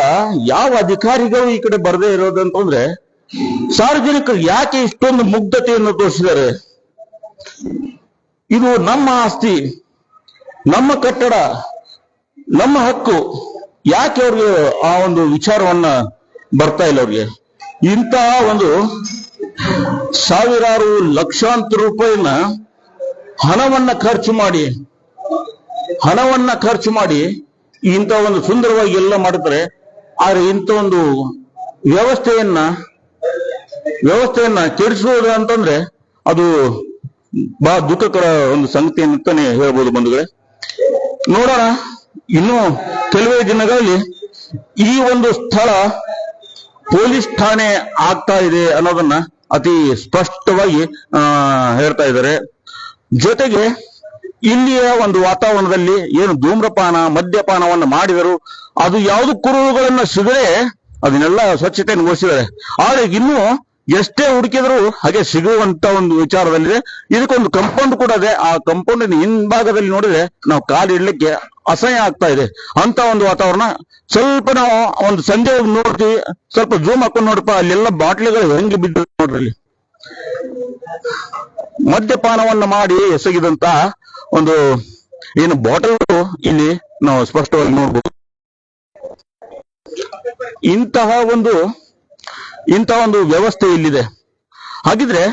ಯಾವ ಅಧಿಕಾರಿಗಳು ಈ ಕಡೆ ಬರದೇ ಇರೋದಂತಂದ್ರೆ, ಸಾರ್ವಜನಿಕರು ಯಾಕೆ ಇಷ್ಟೊಂದು ಮುಗ್ಧತೆಯನ್ನು ತೋರಿಸಿದ್ದಾರೆ? ಇದು ನಮ್ಮ ಆಸ್ತಿ, ನಮ್ಮ ಕಟ್ಟಡ, ನಮ್ಮ ಹಕ್ಕು. ಯಾಕೆ ಅವ್ರಿಗೆ ಆ ಒಂದು ವಿಚಾರವನ್ನ ಬರ್ತಾ ಇಲ್ಲ ಅವ್ರಿಗೆ? ಇಂತಹ ಒಂದು ಸಾವಿರಾರು ಲಕ್ಷಾಂತರ ರೂಪಾಯಿನ ಹಣವನ್ನ ಖರ್ಚು ಮಾಡಿ ಇಂಥ ಒಂದು ಸುಂದರವಾಗಿ ಎಲ್ಲ ಮಾಡುತ್ತಾರೆ. ಆದ್ರೆ ಇಂಥ ಒಂದು ವ್ಯವಸ್ಥೆಯನ್ನ ಕೆಡಿಸುವುದು ಅಂತಂದ್ರೆ ಅದು ಬಹಳ ದುಃಖಕರ ಒಂದು ಸಂಗತಿ ಅಂತಾನೆ ಹೇಳ್ಬೋದು ಬಂಧುಗಳೇ. ನೋಡೋಣ, ಇನ್ನು ಕೆಲವೇ ದಿನಗಳಲ್ಲಿ ಈ ಒಂದು ಸ್ಥಳ ಪೊಲೀಸ್ ಠಾಣೆ ಆಗ್ತಾ ಇದೆ ಅನ್ನೋದನ್ನ ಅತಿ ಸ್ಪಷ್ಟವಾಗಿ ಹೇಳ್ತಾ ಇದ್ದಾರೆ. ಜೊತೆಗೆ ಇಲ್ಲಿಯ ಒಂದು ವಾತಾವರಣದಲ್ಲಿ ಏನು ಧೂಮ್ರಪಾನ ಮದ್ಯಪಾನವನ್ನ ಮಾಡಿದರು, ಅದು ಯಾವುದು ಕುರುಹುಗಳನ್ನ ಸಿಗದೆ ಅದನ್ನೆಲ್ಲ ಸ್ವಚ್ಛತೆಯನ್ನು ಗೊಳಿಸಿದ್ದಾರೆ. ಆದ್ರೆ ಇನ್ನು ಎಷ್ಟೇ ಹುಡುಕಿದ್ರು ಹಾಗೆ ಸಿಗುವಂತ ಒಂದು ವಿಚಾರದಲ್ಲಿದೆ. ಇದಕ್ಕೊಂದು ಕಂಪೌಂಡ್ ಕೂಡ ಇದೆ. ಆ ಕಂಪೌಂಡಿನ ಹಿಂಭಾಗದಲ್ಲಿ ನೋಡಿದ್ರೆ ನಾವು ಕಾಲಿಡ್ಲಿಕ್ಕೆ ಅಸಹ್ಯ ಆಗ್ತಾ ಇದೆ. ಅಂತ ಒಂದು ವಾತಾವರಣ. ಸ್ವಲ್ಪ ನಾವು ಒಂದು ಸಂಜೆ ನೋಡ್ತೀವಿ, ಸ್ವಲ್ಪ ಜೂಮ್ ಹಾಕೊಂಡು ನೋಡಪ್ಪ, ಅಲ್ಲೆಲ್ಲ ಬಾಟ್ಲಿಗಳು ಹೆಂಗೆ ಬಿದ್ದು ನೋಡ್ರಿ. ಅಲ್ಲಿ ಮದ್ಯಪಾನವನ್ನ ಮಾಡಿ ಎಸಗಿದಂತ ಒಂದು ಏನು ಬಾಟಲ್ ಇಲ್ಲಿ ನಾವು ಸ್ಪಷ್ಟವಾಗಿ ನೋಡ್ಬೋದು. ಇಂತಹ ಒಂದು ವ್ಯವಸ್ಥೆ ಇಲ್ಲಿದೆ. ಹಾಗಿದ್ರೆ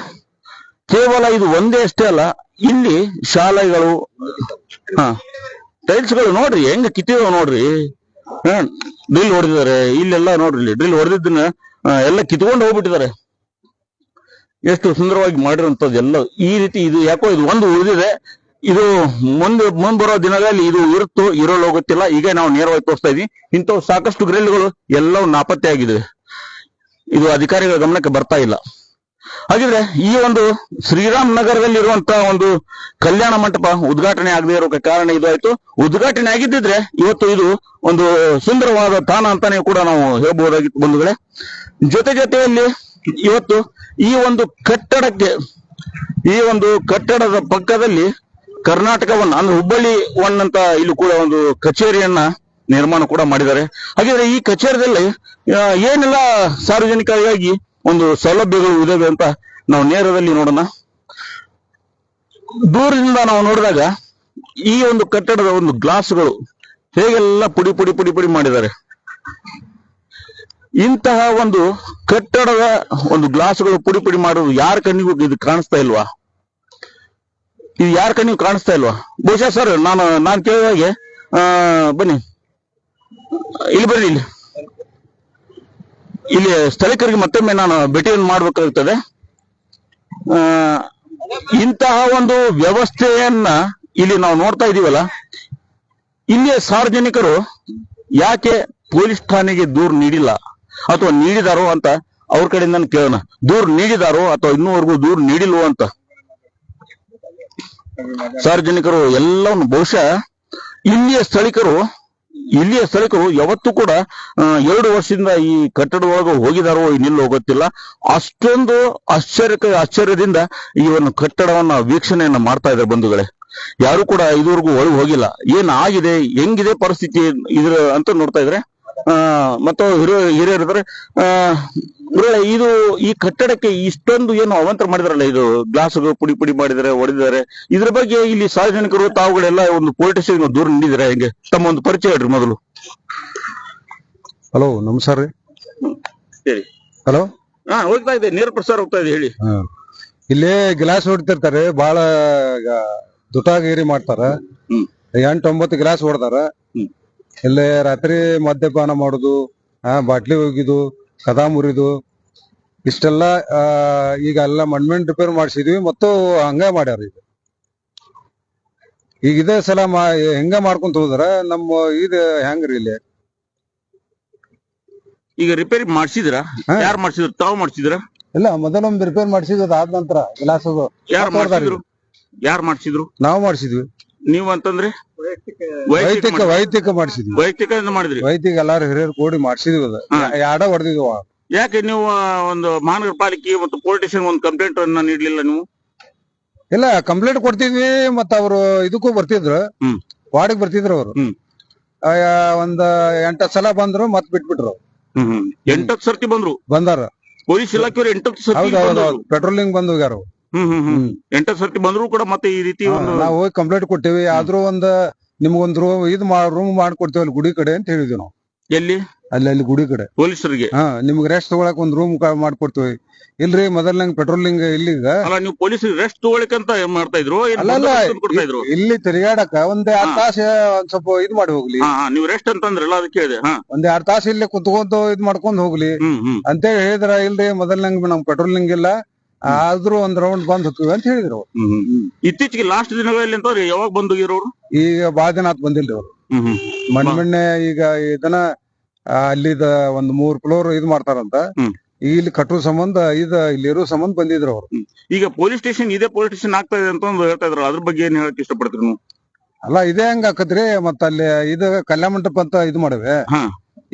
ಕೇವಲ ಇದು ಒಂದೇ ಅಷ್ಟೇ ಅಲ್ಲ, ಇಲ್ಲಿ ಶಾಲೆಗಳು ಟೈಲ್ಸ್ಗಳು ನೋಡ್ರಿ ಹೆಂಗ ಕಿತ್ತಿದಾವ ನೋಡ್ರಿ. ಡ್ರಿಲ್ ಹೊಡೆದಿದ್ದಾರೆ ಇಲ್ಲೆಲ್ಲ ನೋಡ್ರಿ, ಡ್ರಿಲ್ ಹೊಡೆದಿದ್ದನ್ನ ಎಲ್ಲ ಕಿತ್ಕೊಂಡು ಹೋಗ್ಬಿಟ್ಟಿದ್ದಾರೆ. ಎಷ್ಟು ಸುಂದರವಾಗಿ ಮಾಡಿರುವಂತದ್ದು ಎಲ್ಲ ಈ ರೀತಿ. ಇದು ಯಾಕೋ ಇದು ಒಂದು ಉಳಿದಿದೆ. ಇದು ಮುಂದೆ ಬರೋ ದಿನದಲ್ಲಿ ಇದು ಇರೋಲ್ಲ ಗೊತ್ತಿಲ್ಲ. ಈಗ ನಾವು ನೇರವಾಗಿ ತೋರಿಸ್ತಾ ಇದೀವಿ. ಇಂಥವು ಸಾಕಷ್ಟು ಗ್ರಿಲ್ಗಳು ಎಲ್ಲವೂ ನಾಪತ್ತೆ ಆಗಿದೆ. ಇದು ಅಧಿಕಾರಿಗಳ ಗಮನಕ್ಕೆ ಬರ್ತಾ ಇಲ್ಲ. ಹಾಗಿದ್ರೆ ಈ ಒಂದು ಶ್ರೀರಾಮ್ ನಗರದಲ್ಲಿ ಇರುವಂತಹ ಒಂದು ಕಲ್ಯಾಣ ಮಂಟಪ ಉದ್ಘಾಟನೆ ಆಗದೆ ಇರೋಕೆ ಕಾರಣ ಇದು ಆಯ್ತು. ಉದ್ಘಾಟನೆ ಆಗಿದ್ದಿದ್ರೆ ಇವತ್ತು ಇದು ಒಂದು ಸುಂದರವಾದ ತಾಣ ಅಂತಾನೆ ಕೂಡ ನಾವು ಹೇಳ್ಬಹುದಾಗಿತ್ತು ಬಂಧುಗಳೇ. ಜೊತೆಯಲ್ಲಿ ಇವತ್ತು ಈ ಒಂದು ಕಟ್ಟಡದ ಪಕ್ಕದಲ್ಲಿ ಕರ್ನಾಟಕ ಒನ್ ಅಂದ್ರೆ ಹುಬ್ಬಳ್ಳಿ ಒನ್ ಅಂತ ಇಲ್ಲಿ ಕೂಡ ಒಂದು ಕಚೇರಿಯನ್ನ ನಿರ್ಮಾಣ ಕೂಡ ಮಾಡಿದ್ದಾರೆ. ಹಾಗಿದ್ರೆ ಈ ಕಚೇರಿಯಲ್ಲಿ ಏನೆಲ್ಲ ಸಾರ್ವಜನಿಕರಿಗಾಗಿ ಒಂದು ಸೌಲಭ್ಯಗಳು ಇದಾವೆ ಅಂತ ನಾವು ನೇರದಲ್ಲಿ ನೋಡೋಣ. ದೂರದಿಂದ ನಾವು ನೋಡಿದಾಗ ಈ ಒಂದು ಕಟ್ಟಡದ ಒಂದು ಗ್ಲಾಸ್ಗಳು ಹೇಗೆಲ್ಲ ಪುಡಿ ಮಾಡಿದ್ದಾರೆ. ಇಂತಹ ಒಂದು ಕಟ್ಟಡದ ಒಂದು ಗ್ಲಾಸ್ಗಳು ಪುಡಿ ಮಾಡೋದು ಯಾರ ಕಣ್ಣಿಗೂ ಇದು ಕಾಣಿಸ್ತಾ ಇಲ್ವಾ? ಇದು ಯಾರ ಕಣ್ಣಿಗೂ ಕಾಣಿಸ್ತಾ ಇಲ್ವಾ? ಬಹುಶಃ ಸರ್ ನಾನು ಕೇಳಿದಾಗೆ ಬನ್ನಿ, ಇಲ್ಲಿ ಬರ್ರಿ, ಇಲ್ಲಿ ಸ್ಥಳೀಕರಿಗೆ ಮತ್ತೊಮ್ಮೆ ನಾನು ಭೇಟಿಯನ್ನು ಮಾಡಬೇಕಾಗುತ್ತದೆ. ಇಂತಹ ಒಂದು ವ್ಯವಸ್ಥೆಯನ್ನ ಇಲ್ಲಿ ನಾವು ನೋಡ್ತಾ ಇದೀವಲ್ಲ, ಇಲ್ಲಿಯ ಸಾರ್ವಜನಿಕರು ಯಾಕೆ ಪೊಲೀಸ್ ಠಾಣೆಗೆ ದೂರು ನೀಡಿಲ್ಲ ಅಥವಾ ನೀಡಿದಾರೋ ಅಂತ ಅವ್ರ ಕಡೆಯಿಂದ ಕೇಳೋಣ. ದೂರು ನೀಡಿದಾರೋ ಅಥವಾ ಇನ್ನೂವರೆಗೂ ದೂರು ನೀಡಿಲ್ವೋ ಅಂತ. ಸಾರ್ವಜನಿಕರು ಎಲ್ಲವನ್ನು ಬಹುಶಃ ಇಲ್ಲಿಯ ಸ್ಥಳೀಕರು ಯಾವತ್ತೂ ಕೂಡ 2 ವರ್ಷದಿಂದ ಈ ಕಟ್ಟಡದೊಳಗೆ ಹೋಗಿದಾರೋ ಇನ್ನಿಲ್ಲೋ ಗೊತ್ತಿಲ್ಲ. ಅಷ್ಟೊಂದು ಆಶ್ಚರ್ಯದಿಂದ ಈ ಒಂದು ಕಟ್ಟಡವನ್ನ ವೀಕ್ಷಣೆಯನ್ನ ಮಾಡ್ತಾ ಇದ್ದಾರೆ ಬಂಧುಗಳೇ. ಯಾರು ಕೂಡ ಇದುವರೆಗೂ ಒಳಗೆ ಹೋಗಿಲ್ಲ. ಏನಾಗಿದೆ, ಹೆಂಗಿದೆ ಪರಿಸ್ಥಿತಿ ಇದ್ರ ಅಂತ ನೋಡ್ತಾ ಇದ್ರೆ ಮತ್ತು ಹಿರಿಯರಿದ್ದಾರೆ. ಇದು ಈ ಕಟ್ಟಡಕ್ಕೆ ಇಷ್ಟೊಂದು ಏನು ಅವಾಂತರ ಮಾಡಿದಾರಲ್ಲ, ಇದು ಗ್ಲಾಸ್ಗಳು ಪುಡಿ ಮಾಡಿದ್ದಾರೆ, ಹೊಡೆದಿದ್ದಾರೆ. ಇದ್ರ ಬಗ್ಗೆ ಇಲ್ಲಿ ಸಾರ್ವಜನಿಕರು ತಾವುಗಳೆಲ್ಲ ಒಂದು ಪೊಲೀಸ್ ಸ್ಟೇಷನ್ ದೂರ ನೀಡಿದ್ದಾರೆ. ಹೆಂಗೆ ತಮ್ಮ ಒಂದು ಪರಿಚಯ ಹೇಳ್ರಿ ಮೊದಲು. ಹಲೋ, ನಮಸ್ಕಾರ ರೀ. ಹೇಳಿ. ಹಲೋ, ಹೋಗ್ತಾ ಇದೆ, ನೇರ ಪ್ರಸಾರ ಹೋಗ್ತಾ ಇದೆ, ಹೇಳಿ. ಇಲ್ಲೇ ಗ್ಲಾಸ್ ಹೊಡಿತಿರ್ತಾರೆ, ಬಹಳ ದುಟಾಗಿರಿ ಮಾಡ್ತಾರ. 8-9 ಗ್ಲಾಸ್ ಹೊಡ್ದಾರ. ಇಲ್ಲೇ ರಾತ್ರಿ ಮದ್ಯಪಾನ ಮಾಡುದು, ಬಾಟ್ಲಿ ಹೋಗಿದು, ಕದ ಮುರಿದು, ಇಷ್ಟೆಲ್ಲ ಈಗ ಎಲ್ಲ ಮಣ್ಮೆಂಟ್ ರಿಪೇರ್ ಮಾಡಿಸಿದ್ವಿ ಮತ್ತು ಹಂಗ ಮಾಡ್ಯಾರ. ಈಗ ಇದೇ ಸಲ ಹೆಂಗ ಮಾಡ್ಕೊಂತ ಹೋದ್ರ ನಮ್ಮ ಇದು ಹೆಂಗ್ರಿ ಇಲ್ಲಿ ಈಗ ರಿಪೇರಿ ಮಾಡ್ಸಿದ್ರ? ಯಾರು ಮಾಡ್ಸಿದ್ರು? ತಾವು ಮಾಡ್ಸಿದ್ರ? ಇಲ್ಲ, ಮೊದಲೊಮ್ಮೆ ರಿಪೇರ್ ಮಾಡಿಸಿದ್ ಆದ ನಂತರ ಗ್ಲಾಸ್ ಯಾರು ಮಾಡ್ಸಿದ್ರು? ನಾವು ಮಾಡಿಸಿದ್ವಿ. ನೀವು ಅಂತಂದ್ರೆ ವೈಯಕ್ತಿಕ ಮಾಡಿಸಿದ್ವಿ. ವೈಯಕ್ತಿಕ ಮಾಡಿದ್ರಿ? ವೈಯಕ್ತಿಕ ಎಲ್ಲಾರು ಹಿರಿಯರು ಕೂಡಿ ಮಾಡಿಸಿದ್ವಿ. ಯಾಡ ಹೊಡೆದಿದ್ವು. ಯಾಕೆ ನೀವು ಒಂದು ಮಹಾನಗರ ಪಾಲಿಕೆ ಮತ್ತು ಪೊಲೀಸ್ ಸ್ಟೇಷನ್ ಒಂದು ಕಂಪ್ಲೇಂಟ್ ಅನ್ನ ನೀಡ್ಲಿಲ್ಲ ನೀವು? ಇಲ್ಲ, ಕಂಪ್ಲೇಂಟ್ ಕೊಡ್ತಿದ್ವಿ. ಮತ್ತ ಅವರು ಇದಕ್ಕೂ ಬರ್ತಿದ್ರು, ವಾರ್ಡಿಗೆ ಬರ್ತಿದ್ರು. ಅವರು ಒಂದ್ 8 ಸಲ ಬಂದ್ರು, ಮತ್ ಬಿಟ್ಬಿಟ್ರು. 8 ಸರ್ತಿ ಬಂದಾರ ಪೊಲೀಸ್ ಇಲಾಖೆಯವರು. 8 ಸರ್ತಿ ಪೆಟ್ರೋಲಿಂಗ್ ಬಂದ್ ಹೋಗ್ಯಾರ. 8 ಸರ್ತಿ ಬಂದ್ರು ಕೂಡ ಮತ್ತೆ ಈ ರೀತಿ ನಾವು ಹೋಗಿ ಕಂಪ್ಲೇಂಟ್ ಕೊಟ್ಟಿವಿ. ಆದ್ರೂ ನಿಮ್ಗೊಂದ್ ರೂಮ್ ಮಾಡ್ಕೊಡ್ತೀವಿ ಅಲ್ಲಿ ಗುಡಿ ಕಡೆ ಅಂತ ಹೇಳಿದ್ವಿ ನಾವು. ಎಲ್ಲಿ? ಅಲ್ಲಿ ಗುಡಿ ಕಡೆ ಪೊಲೀಸರಿಗೆ. ನಿಮ್ಗೆ ರೆಸ್ಟ್ ತಗೊಳಕ್ ಒಂದ್ ರೂಮ್ ಮಾಡ್ಕೊಡ್ತೀವಿ. ಇಲ್ರಿ, ಮೊದಲ್ನಂಗ್ ಪೆಟ್ರೋಲಿಂಗ್ ಇಲ್ಲಿಗ ನೀವು ಪೊಲೀಸ್ ರೆಸ್ಟ್ ತಗೊಳಕಂತ ಮಾಡ್ತಾ ಇದ್ರು? ಇಲ್ಲಿ ತಿರುಗಾಡಕ ಒಂದ್ 2 ತಾಸು ಒಂದ್ ಸ್ವಲ್ಪ ಇದ್ ಮಾಡಿ ಹೋಗ್ಲಿ. ನೀವು ರೆಸ್ಟ್ ಅಂತಂದ್ರಲ್ಲ, ಅದಕ್ಕೆ ಹೇಳಿದೆ. ಒಂದ್ 2 ತಾಸು ಇಲ್ಲಿ ಕುತ್ಕೊಂತ ಇದ್ ಮಾಡ್ಕೊಂಡ್ ಹೋಗ್ಲಿ ಅಂತೇಳಿ ಹೇಳಿದ್ರ. ಇಲ್ರಿ, ಮೊದಲ್ನಂಗ್ ನಮ್ ಪೆಟ್ರೋಲಿಂಗ್ ಇಲ್ಲ, ಆದ್ರೂ ಒಂದ್ ರೌಂಡ್ ಬಂದ್ ಹೋಗ್ತೀವಿ ಅಂತ ಹೇಳಿದ್ರು. ಇತ್ತೀಚೆಗೆ ಲಾಸ್ಟ್ ದಿನಗಳಲ್ಲಿ ಅಂತ ಯಾವಾಗ ಬಂದೋಗಿರೋರು? ಈಗ ಬಾಳ ದಿನ ಆತ್ ಬಂದಿಲ್ರಿ ಅವ್ರು. ಮೊನ್ನೆ ಈಗ ಇದನ್ನ ಅಲ್ಲಿದ ಒಂದ್ 3 ಫ್ಲೋರ್ ಇದ್ ಮಾಡ್ತಾರಂತ. ಇಲ್ಲಿ ಕಟ್ಟುವ ಸಂಬಂಧ ಇಲ್ಲಿ ಇರೋ ಸಂಬಂಧ ಬಂದಿದ್ರು ಅವ್ರು. ಈಗ ಪೊಲೀಸ್ ಸ್ಟೇಷನ್ ಆಗ್ತಾ ಇದೆ ಅಂತ ಹೇಳ್ತಾ ಇದ್ರು. ಅದ್ರ ಬಗ್ಗೆ ಏನ್ ಹೇಳಕ್ ಇಷ್ಟಪಡ್ತೀರಿ ನೀವು? ಅಲ್ಲ, ಇದೇ ಹಂಗ ಆಕತ್ರಿ. ಮತ್ತ ಅಲ್ಲಿ ಕಲ್ಯಾಣ ಮಂಟಪ ಅಂತ ಇದ್ ಮಾಡವೆ.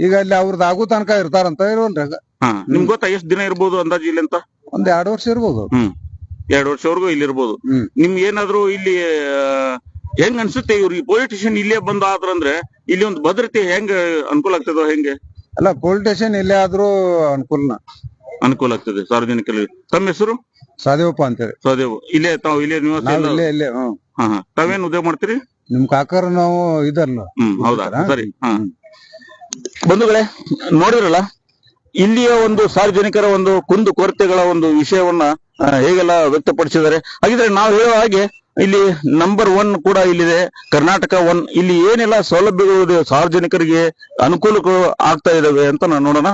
ಈಗ ಅಲ್ಲಿ ಅವ್ರದ್ದು ಆಗೋ ತನಕ ಇರ್ತಾರಂತ ಇರೋಲ್ರಿ. ನಿಮ್ಗೆ ಗೊತ್ತಾ ಎಷ್ಟು ದಿನ ಇರ್ಬೋದು ಅಂದಾಜು ಇಲ್ಲಿ ಅಂತ? ಒಂದ್ 2 ವರ್ಷ ಇರ್ಬೋದು. 2 ವರ್ಷವರೆಗೂ ಇಲ್ಲಿ ಇರ್ಬೋದು. ನಿಮ್ಗೆ ಏನಾದ್ರು ಇಲ್ಲಿ ಹೆಂಗ್ ಅನ್ಸುತ್ತೆ? ಇವ್ರು ಈ ಪೊಲೀಸ್ ಸ್ಟೇಷನ್ ಇಲ್ಲೇ ಬಂದ ಆದ್ರಂದ್ರೆ ಇಲ್ಲಿ ಒಂದು ಭದ್ರತೆ ಹೆಂಗ್ ಅನುಕೂಲ ಆಗ್ತದೋ ಹೆಂಗೆ? ಅಲ್ಲ, ಪೊಲೀಸ್ ಸ್ಟೇಷನ್ ಇಲ್ಲೇ ಆದ್ರೂ ಅನುಕೂಲ ಆಗ್ತದೆ ಸಾರ್ವಜನಿಕರಿಗೆ. ತಮ್ಮ ಹೆಸರು? ಸಾದೇವಪ್ಪ ಅಂತೇಳಿ. ಸಾದೇವ್. ಇಲ್ಲೇ ತಾವು ಇಲ್ಲೇ ನಿವಾಸ? ಇಲ್ಲೇ. ತಾವೇನ್ ಉದ್ಯೋಗ ಮಾಡ್ತೀರಿ? ನಿಮ್ ಕಾಕರ್ ನಾವು ಇದಲ್ಲ. ಹೌದಾ? ಸರಿ. ಬಂಧುಗಳೇ, ನೋಡಿದ್ರಲ್ಲ ಇಲ್ಲಿಯ ಒಂದು ಸಾರ್ವಜನಿಕರ ಒಂದು ಕುಂದು ಕೊರತೆಗಳ ಒಂದು ವಿಷಯವನ್ನ ಹೇಗೆಲ್ಲ ವ್ಯಕ್ತಪಡಿಸಿದ್ದಾರೆ. ಹಾಗಿದ್ರೆ ನಾವು ಹೇಳುವ ಹಾಗೆ ಇಲ್ಲಿ ನಂಬರ್ 1 ಕೂಡ ಇಲ್ಲಿದೆ, ಕರ್ನಾಟಕ 1. ಇಲ್ಲಿ ಏನೆಲ್ಲ ಸೌಲಭ್ಯಗಳು ಸಾರ್ವಜನಿಕರಿಗೆ ಅನುಕೂಲಗಳು ಆಗ್ತಾ ಇದಾವೆ ಅಂತ ನಾವು ನೋಡೋಣ.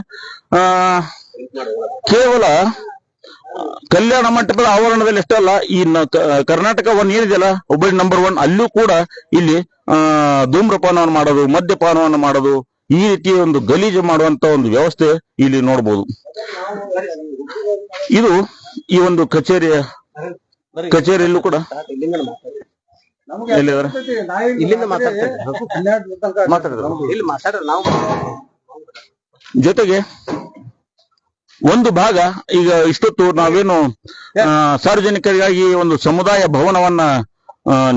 ಕೇವಲ ಕಲ್ಯಾಣ ಮಂಟಪದ ಆವರಣದಲ್ಲಿ ಅಷ್ಟೇ ಅಲ್ಲ, ಈ ಕರ್ನಾಟಕ 1 ಏನಿದೆಯಲ್ಲ, ಹುಬ್ಬಳ್ಳಿ ನಂಬರ್ 1, ಅಲ್ಲೂ ಕೂಡ ಇಲ್ಲಿ ಧೂಮ್ರಪಾನವನ್ನು ಮಾಡೋದು, ಮದ್ಯಪಾನವನ್ನು ಮಾಡೋದು, ಈ ರೀತಿ ಒಂದು ಗಲೀಜು ಮಾಡುವಂತ ಒಂದು ವ್ಯವಸ್ಥೆ ಇಲ್ಲಿ ನೋಡಬಹುದು. ಇದು ಈ ಒಂದು ಕಚೇರಿಯಲ್ಲೂ ಕೂಡ ಎಲ್ಲಿದ್ದಾರೆ? ಇಲ್ಲಿಂದ ಮಾತಾಡ್ತಾರೆ ನಾವು. ಜೊತೆಗೆ ಒಂದು ಭಾಗ ಈಗ ಇಷ್ಟೊತ್ತು ನಾವೇನು ಸಾರ್ವಜನಿಕರಿಗಾಗಿ ಒಂದು ಸಮುದಾಯ ಭವನವನ್ನ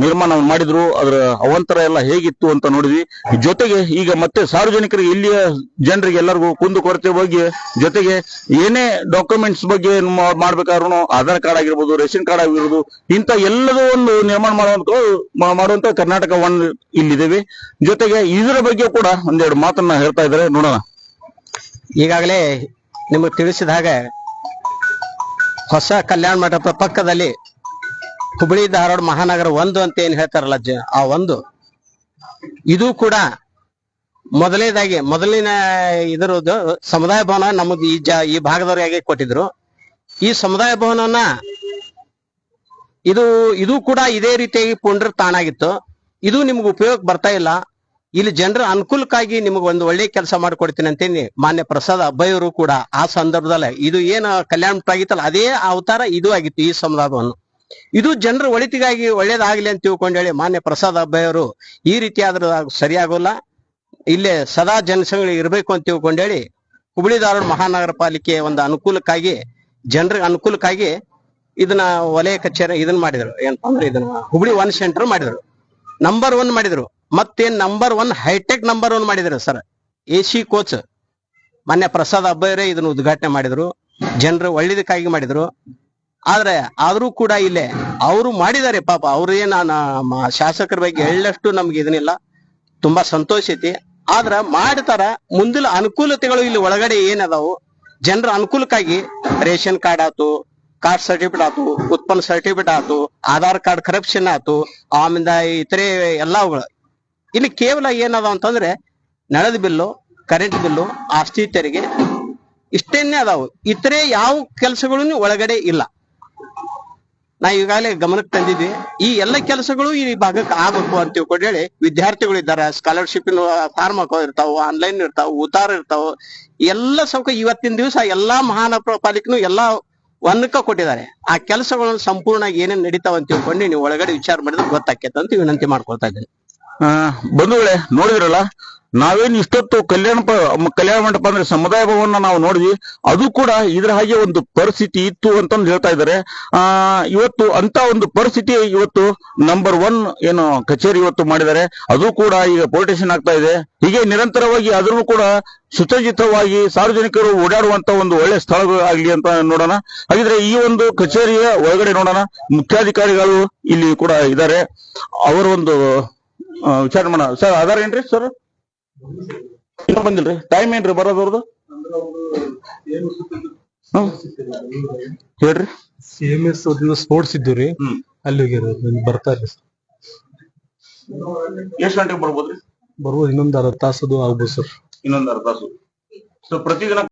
ನಿರ್ಮಾಣ ಮಾಡಿದ್ರು, ಅದರ ಅವಾಂತರ ಎಲ್ಲ ಹೇಗಿತ್ತು ಅಂತ ನೋಡಿದ್ವಿ. ಜೊತೆಗೆ ಈಗ ಮತ್ತೆ ಸಾರ್ವಜನಿಕರಿಗೆ, ಇಲ್ಲಿಯ ಜನರಿಗೆ ಎಲ್ಲರಿಗೂ ಕುಂದು ಕೊರತೆ ಬಗ್ಗೆ, ಜೊತೆಗೆ ಏನೇ ಡಾಕ್ಯುಮೆಂಟ್ಸ್ ಬಗ್ಗೆ ಮಾಡ್ಬೇಕಾದ್ರೂ ಆಧಾರ್ ಕಾರ್ಡ್ ಆಗಿರ್ಬೋದು, ರೇಷನ್ ಕಾರ್ಡ್ ಆಗಿರ್ಬೋದು, ಇಂತ ಎಲ್ಲದೂ ಒಂದು ನಿರ್ಮಾಣ ಮಾಡುವಂತ ಕರ್ನಾಟಕ 1 ಇಲ್ಲಿದ್ದೇವೆ. ಜೊತೆಗೆ ಇದರ ಬಗ್ಗೆ ಕೂಡ ಒಂದೆರಡು ಮಾತನ್ನ ಹೇಳ್ತಾ ಇದ್ದಾರೆ, ನೋಡೋಣ. ಈಗಾಗಲೇ ನಿಮಗೆ ತಿಳಿಸಿದ ಹಾಗೆ ಹೊಸ ಕಲ್ಯಾಣ ಮಂಟಪ ಪಕ್ಕದಲ್ಲಿ ಹುಬ್ಬಳ್ಳಿ ಧಾರವಾಡ ಮಹಾನಗರ 1 ಅಂತ ಏನ್ ಹೇಳ್ತಾರಲ್ಲ, ಆ 1 ಇದು ಕೂಡ ಮೊದಲಿನ ಇದರದ್ದು ಸಮುದಾಯ ಭವನ ನಮಗ್ ಈ ಭಾಗದವರಿಗೆ ಕೊಟ್ಟಿದ್ರು. ಈ ಸಮುದಾಯ ಭವನವನ್ನ ಇದು ಕೂಡ ಇದೇ ರೀತಿಯಾಗಿ ಪುನರುತ್ಥಾನಾಗಿತ್ತು. ಇದು ನಿಮ್ಗೆ ಉಪಯೋಗ ಬರ್ತಾ ಇಲ್ಲ. ಇಲ್ಲಿ ಜನರ ಅನುಕೂಲಕ್ಕಾಗಿ ನಿಮ್ಗೆ ಒಂದು ಒಳ್ಳೆ ಕೆಲಸ ಮಾಡ್ಕೊಡ್ತೀನಿ ಅಂತೇನಿ ಮಾನ್ಯ ಪ್ರಸಾದ್ ಅಬ್ಬಯ್ಯವರು ಕೂಡ ಆ ಸಂದರ್ಭದಲ್ಲಿ ಇದು ಏನು ಕಲ್ಯಾಣ ಮಂಟಪ ಆಗಿತ್ತಲ್ಲ, ಅದೇ ಅವತಾರ ಇದು ಆಗಿತ್ತು. ಈ ಸಮುದಾಯವನ್ನು ಇದು ಜನರ ಒಳಿತಿಗಾಗಿ ಒಳ್ಳೇದಾಗ್ಲಿ ಅಂತ ತಿಳ್ಕೊಂಡೇಳಿ ಮಾನ್ಯ ಪ್ರಸಾದ್ ಅಬ್ಬಯ್ಯವರು ಈ ರೀತಿ ಆದ್ರೆ ಸರಿಯಾಗೋಲ್ಲ, ಇಲ್ಲೇ ಸದಾ ಜನಸಂಘ ಇರಬೇಕು ಅಂತ ತಿಳ್ಕೊಂಡೇಳಿ ಹುಬ್ಬಳ್ಳಿ ಧಾರವಾಡ ಮಹಾನಗರ ಪಾಲಿಕೆ ಒಂದು ಅನುಕೂಲಕ್ಕಾಗಿ, ಜನರಿಗೆ ಅನುಕೂಲಕ್ಕಾಗಿ ಇದನ್ನ ವಲಯ ಕಚೇರಿ ಇದನ್ನ ಮಾಡಿದ್ರು. ಏನಪ್ಪಾ ಅಂದ್ರೆ ಇದನ್ನ ಹುಬ್ಬಳ್ಳಿ 1 ಸೆಂಟರ್ ಮಾಡಿದ್ರು, ನಂಬರ್ 1 ಮಾಡಿದ್ರು. ಮತ್ತೇನ್ ನಂಬರ್ 1 ಹೈಟೆಕ್ ನಂಬರ್ 1 ಮಾಡಿದ್ರು ಸರ್. AC ಕೋಚ್ ಮಾನ್ಯ ಪ್ರಸಾದ್ ಅಬ್ಬಯ್ಯರೇ ಇದನ್ನ ಉದ್ಘಾಟನೆ ಮಾಡಿದ್ರು, ಜನರು ಒಳ್ಳೇದಕ್ಕಾಗಿ ಮಾಡಿದ್ರು. ಆದ್ರೂ ಕೂಡ ಇಲ್ಲೇ ಅವರು ಮಾಡಿದ್ದಾರೆ ಪಾಪ. ಅವ್ರೇನ ಶಾಸಕರ ಬಗ್ಗೆ ಎಳ್ಳಷ್ಟು ನಮ್ಗೆ ಇದನ್ನಿಲ್ಲ, ತುಂಬಾ ಸಂತೋಷ ಐತಿ. ಆದ್ರ ಮಾಡ್ತಾರ, ಮುಂದಿನ ಅನುಕೂಲತೆಗಳು ಇಲ್ಲಿ ಒಳಗಡೆ ಏನದಾವು ಜನರ ಅನುಕೂಲಕ್ಕಾಗಿ ರೇಷನ್ ಕಾರ್ಡ್ ಆತು, ಕಾಸ್ಟ್ ಸರ್ಟಿಫಿಕೇಟ್ ಆತು, ಉತ್ಪನ್ನ ಸರ್ಟಿಫಿಕೇಟ್ ಆತು, ಆಧಾರ್ ಕಾರ್ಡ್ ಕರಪ್ಷನ್ ಆತು, ಆಮೇಲೆ ಇತರೆ ಎಲ್ಲವುಗಳು ಇಲ್ಲಿ ಕೇವಲ ಏನದಾವ ಅಂತಂದ್ರೆ ನಳದ ಬಿಲ್ಲು, ಕರೆಂಟ್ ಬಿಲ್ಲು, ಆಸ್ತಿ ತೆರಿಗೆ ಇಷ್ಟೇನೆ ಅದಾವು. ಇತರೆ ಯಾವ ಕೆಲಸಗಳು ಒಳಗಡೆ ಇಲ್ಲ. ನಾ ಈಗಾಗಲೇ ಗಮನಕ್ಕೆ ತಂದಿದ್ವಿ, ಈ ಎಲ್ಲ ಕೆಲಸಗಳು ಈ ಭಾಗಕ್ಕೆ ಆಗ್ಬೇಕು ಅಂತ ತಿಳ್ಕೊಂಡೇಳಿ ವಿದ್ಯಾರ್ಥಿಗಳು ಇದ್ದಾರೆ, ಸ್ಕಾಲರ್ಶಿಪ್ ಫಾರ್ಮ್ ಇರ್ತಾವ, ಆನ್ಲೈನ್ ಇರ್ತಾವ, ಉತ್ತಾರ ಇರ್ತಾವ, ಎಲ್ಲ ಸೌಕರ್ಯ ಇವತ್ತಿನ ದಿವಸ ಎಲ್ಲಾ ಮಹಾನಗರ ಪಾಲಿಕೆನು ಎಲ್ಲಾ ಒಂದಕ್ಕ ಕೊಟ್ಟಿದ್ದಾರೆ. ಆ ಕೆಲಸಗಳನ್ನು ಸಂಪೂರ್ಣ ಏನೇನ್ ನಡೀತಾವ ಅಂತ ತಿಳ್ಕೊಂಡು ನೀವು ಒಳಗಡೆ ವಿಚಾರ ಮಾಡಿದ್ರೆ ಗೊತ್ತಾಕೇತ ಅಂತ ವಿನಂತಿ ಮಾಡ್ಕೊಳ್ತಾ ಇದ್ದೀನಿ. ಬಂಧುಗಳೇ, ನೋಡಿದ್ರಲ್ಲ, ನಾವೇನು ಇಷ್ಟೊತ್ತು ಕಲ್ಯಾಣ ಮಂಟಪ ಅಂದ್ರೆ ಸಮುದಾಯ ಭವನ ನಾವು ನೋಡಿದ್ವಿ, ಅದು ಕೂಡ ಇದ್ರ ಹಾಗೆ ಒಂದು ಪರಿಸ್ಥಿತಿ ಇತ್ತು ಅಂತಂದು ಹೇಳ್ತಾ ಇದ್ದಾರೆ. ಇವತ್ತು ಅಂತ ಒಂದು ಪರಿಸ್ಥಿತಿ ಇವತ್ತು ನಂಬರ್ 1 ಏನು ಕಚೇರಿ ಇವತ್ತು ಮಾಡಿದ್ದಾರೆ, ಅದು ಕೂಡ ಈಗ ಪೊಲಿಟೇಷನ್ ಆಗ್ತಾ ಇದೆ. ಹೀಗೆ ನಿರಂತರವಾಗಿ ಅದನ್ನು ಕೂಡ ಸುಸಜ್ಜಿತವಾಗಿ ಸಾರ್ವಜನಿಕರು ಓಡಾಡುವಂತ ಒಂದು ಒಳ್ಳೆ ಸ್ಥಳಗಳಾಗ್ಲಿ ಅಂತ ನೋಡೋಣ. ಹಾಗಿದ್ರೆ ಈ ಒಂದು ಕಚೇರಿಯ ಒಳಗಡೆ ನೋಡೋಣ, ಮುಖ್ಯಾಧಿಕಾರಿಗಳು ಇಲ್ಲಿ ಕೂಡ ಇದ್ದಾರೆ, ಅವರ ಒಂದು ವಿಚಾರ ಮಾಡೋಣ. ಸರ್, ಆಧಾರ್ ಏನ್ರಿ ಸರ್? ಇನ್ನೂ ಬಂದಿಲ್ರಿ? ಟೈಮ್ ಏನ್ರಿ ಬರೋದವ್ರದ್ದು? ಹೇಳ್ರಿ. CMS ಸ್ಪೋರ್ಟ್ಸ್ ಇದ್ದು ರೀ, ಅಲ್ಲಿ ಬರ್ತಾ ಇಲ್ಲ. ಎಷ್ಟು ಗಂಟೆಗೆ ಬರ್ಬೋದ್ರಿ? ಬರ್ಬೋದು, ಇನ್ನೊಂದು ಅರ್ಧ ತಾಸದು ಆಗ್ಬೋದು ಸರ್. ಇನ್ನೊಂದು ಅರ್ಧ ತಾಸು. ಸೊ ಪ್ರತಿದಿನ